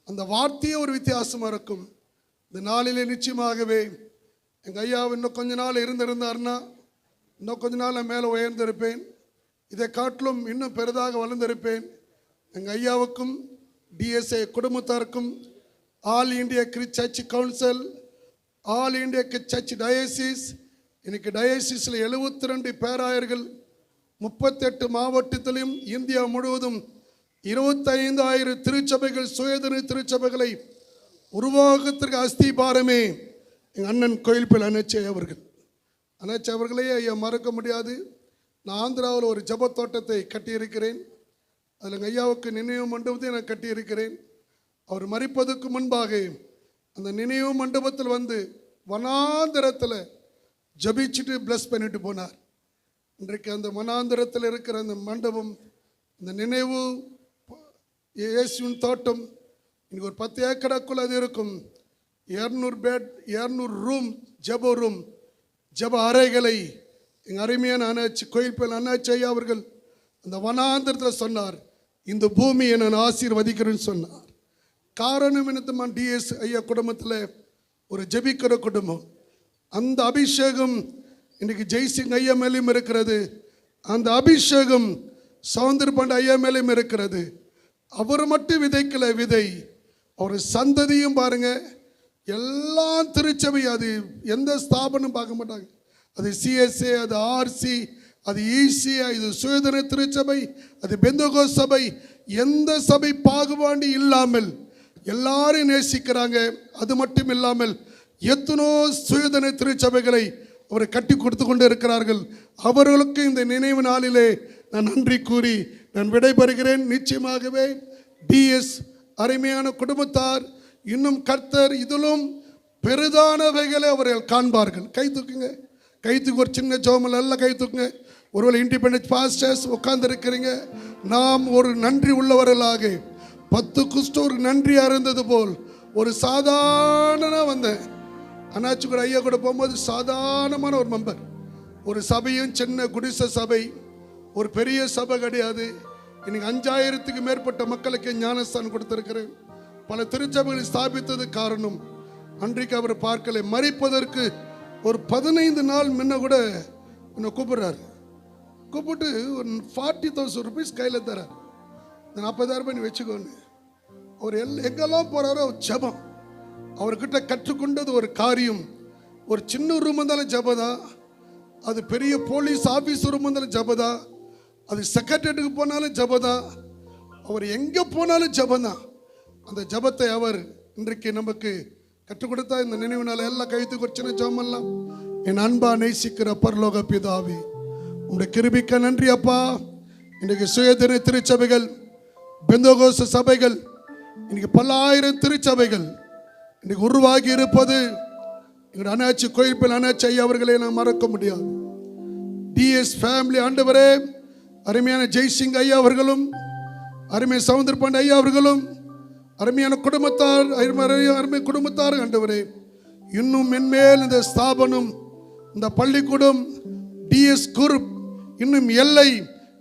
அந்த வார்த்தையே ஒரு வித்தியாசமாக இருக்கும். இந்த நாளிலே நிச்சயமாகவே எங்கள் ஐயா இன்னும் கொஞ்ச நாள் இருந்திருந்தார்னா இன்னும் கொஞ்ச நாள் மேலே உயர்ந்திருப்பேன், இதை காட்டிலும் இன்னும் பெரிதாக வளர்ந்திருப்பேன். எங்கள் ஐயாவுக்கும் டிஎஸ்ஏ குடும்பத்தாருக்கும் all India Christ church council, all India church diocese, இன்னைக்கு டயசிஸில் 72 பேராயர்கள், 38 மாவட்டத்திலும் இந்தியா முழுவதும் 25,000 திருச்சபைகள், சுயதன திருச்சபைகளை உருவாக்கத்திற்கு அஸ்திபாரமே எங்கள் அண்ணன் கோயில்பிள்ளை அணைச்சி அவர்கள். அணைச்சி அவர்களே ஐயா மறக்க முடியாது. நான் ஆந்திராவில் ஒரு ஜப தோட்டத்தை கட்டியிருக்கிறேன். அதில் எங்கள் ஐயாவுக்கு நினைவு மண்டபத்தை நான் கட்டியிருக்கிறேன். அவர் மரிப்பதற்கு முன்பாக அந்த நினைவு மண்டபத்தில் வந்து வனாந்திரத்தில் ஜபிச்சுட்டு பிளஸ் பண்ணிட்டு போனார். இன்றைக்கு அந்த வனாந்திரத்தில் இருக்கிற அந்த மண்டபம், இந்த நினைவு இயேசுவின் தோட்டம், இன்னைக்கு ஒரு 10 ஏக்கருக்குள்ள அது இருக்கும். 200 பெட், 200 ரூம், ஜப ரூம், ஜப அறைகளை எங்கள் அருமையான அண்ணாச்சி கோயில்பிள்ளை அண்ணாச்சி ஐயா அவர்கள் அந்த வனாந்திரத்தில் சொன்னார், இந்த பூமியை நான் ஆசீர்வதிக்கிறேன்னு சொன்னார். காரணம் என்னத்தம்மா, டிஎஸ் ஐயா குடும்பத்தில் ஒரு ஜெபிக்கிற குடும்பம். அந்த அபிஷேகம் இன்னைக்கு ஜெய்சிங் ஐயா மேலேயும் இருக்கிறது. அந்த அபிஷேகம் சௌந்தர் பாண்டி ஐயா மேலேயும் இருக்கிறது. அவர் மட்டும் விதைக்கல விதை, அவர் சந்ததியும் பாருங்க. எல்லாம் திருச்சபை, அது எந்த ஸ்தாபனம் பார்க்க மாட்டாங்க. அது சிஎஸ்ஏ, அது ஆர்சி, அது ஈசியா, இது சுயதன திருச்சபை, அது பெந்தகோ சபை, எந்த சபை பாகுபாடு இல்லாமல் எல்லாரையும் நேசிக்கிறாங்க. அது மட்டும் இல்லாமல் எத்தனோ சுயதன திருச்சபைகளை அவரை கட்டி கொடுத்து கொண்டு இருக்கிறார்கள். அவர்களுக்கு இந்த நினைவு நாளிலே நான் நன்றி கூறி நான் விடைபெறுகிறேன். நிச்சயமாகவே டிஎஸ் அருமையான குடும்பத்தார் இன்னும் கர்த்தர் இதிலும் பெரிதானவைகளை அவர்கள் காண்பார்கள். கை தூக்குங்க, கை தூக்கு. ஒரு சின்ன ஜோமல் எல்லாம் கை தூக்குங்க. ஒருவேளை இண்டிபெண்டன்ட் பாஸ்டர்ஸ் உட்கார்ந்து இருக்கிறீங்க. நாம் ஒரு நன்றி உள்ளவர்களாக 10 குஷ்டோர் நன்றியாக இருந்தது போல் ஒரு சாதாரண வந்தேன். அண்ணாச்சி கூட ஐயா கூட போகும்போது சாதாரணமான ஒரு மெம்பர். ஒரு சபையும் சின்ன குடிசை சபை, ஒரு பெரிய சபை கிடையாது. இன்னைக்கு 5000க்கு மேற்பட்ட மக்களுக்கு ஞானஸ்தானம் கொடுத்திருக்கிறேன். பல திருச்சபைகளை ஸ்தாபித்தது காரணம் அன்றைக்கு அவர் பார்க்கலை. மறிப்பதற்கு ஒரு 15 நாள் முன்ன கூட என்னை கூப்பிடுறாரு. கூப்பிட்டு ஒரு 40,000 rupees கையில் தரார். 40,000 ரூபாய் வச்சுக்கோன்னு. அவர் எங்கெல்லாம் போகிறாரோ ஜபம். அவர்கிட்ட கற்றுக்கொண்டது ஒரு காரியம். ஒரு சின்ன ரூம் இருந்தாலும் ஜபதான், அது பெரிய போலீஸ் ஆஃபீஸ் ரூம் இருந்தாலும் ஜபதான், அது செக்ரட்டரியேட்டுக்கு போனாலும் ஜபதான், அவர் எங்கே போனாலும் ஜபந்தான். அந்த ஜபத்தை அவர் இன்றைக்கு நமக்கு கற்றுக் கொடுத்தா. இந்த நினைவு நாள் எல்லாம் கைத்துக்கு ஒரு சின்ன ஜபமெல்லாம். என் அன்பா நேசிக்கிற பரலோக பிதாவே, உங்களுடைய கிருபிக்க நன்றி அப்பா. இன்றைக்கு சுயதின திருச்சபைகள், பெந்தகோஸ்து சபைகள், இன்னைக்கு பல்லாயிரம் திருச்சபைகள் இன்னைக்கு உருவாகி இருப்பது எங்களுடைய அண்ணாச்சி கோயில்பேல் அண்ணாச்சி ஐயா அவர்களை நான் மறக்க முடியாது. டிஎஸ் ஃபேமிலி ஆண்டவரே, அருமையான ஜெய்சிங் ஐயா அவர்களும், அருமை சௌந்தர் பாண்டி ஐயா அவர்களும், அருமையான குடும்பத்தார், அருமை குடும்பத்தார் ஆண்டவரே, இன்னும் மென்மேல் இந்த ஸ்தாபனம், இந்த பள்ளிக்கூடம், டிஎஸ் குரூப் இன்னும் எல்லை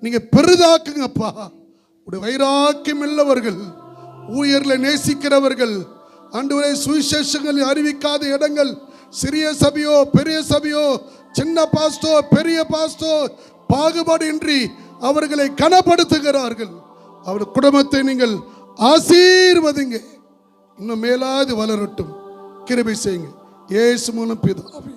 நீங்க பெரிதாக்குங்கப்பா. உடைய வைராக்கியம் உள்ளவர்கள், ஊழியர்களை நேசிக்கிறவர்கள் ஆண்டவரே, சுவிசேஷங்களை அறிவிக்காத இடங்கள், சிறிய சபையோ பெரிய சபையோ, சின்ன பாஸ்டோ பெரிய பாஸ்டோ பாகுபாடு இன்றி அவர்களை கனப்படுத்துகிறார்கள். அவர் குடும்பத்தை நீங்கள் ஆசீர்வதிங்க. இன்னும் மேலாது வளரட்டும். கிருபை செய்யுங்க. இயேசு மூலம் பிதாவே.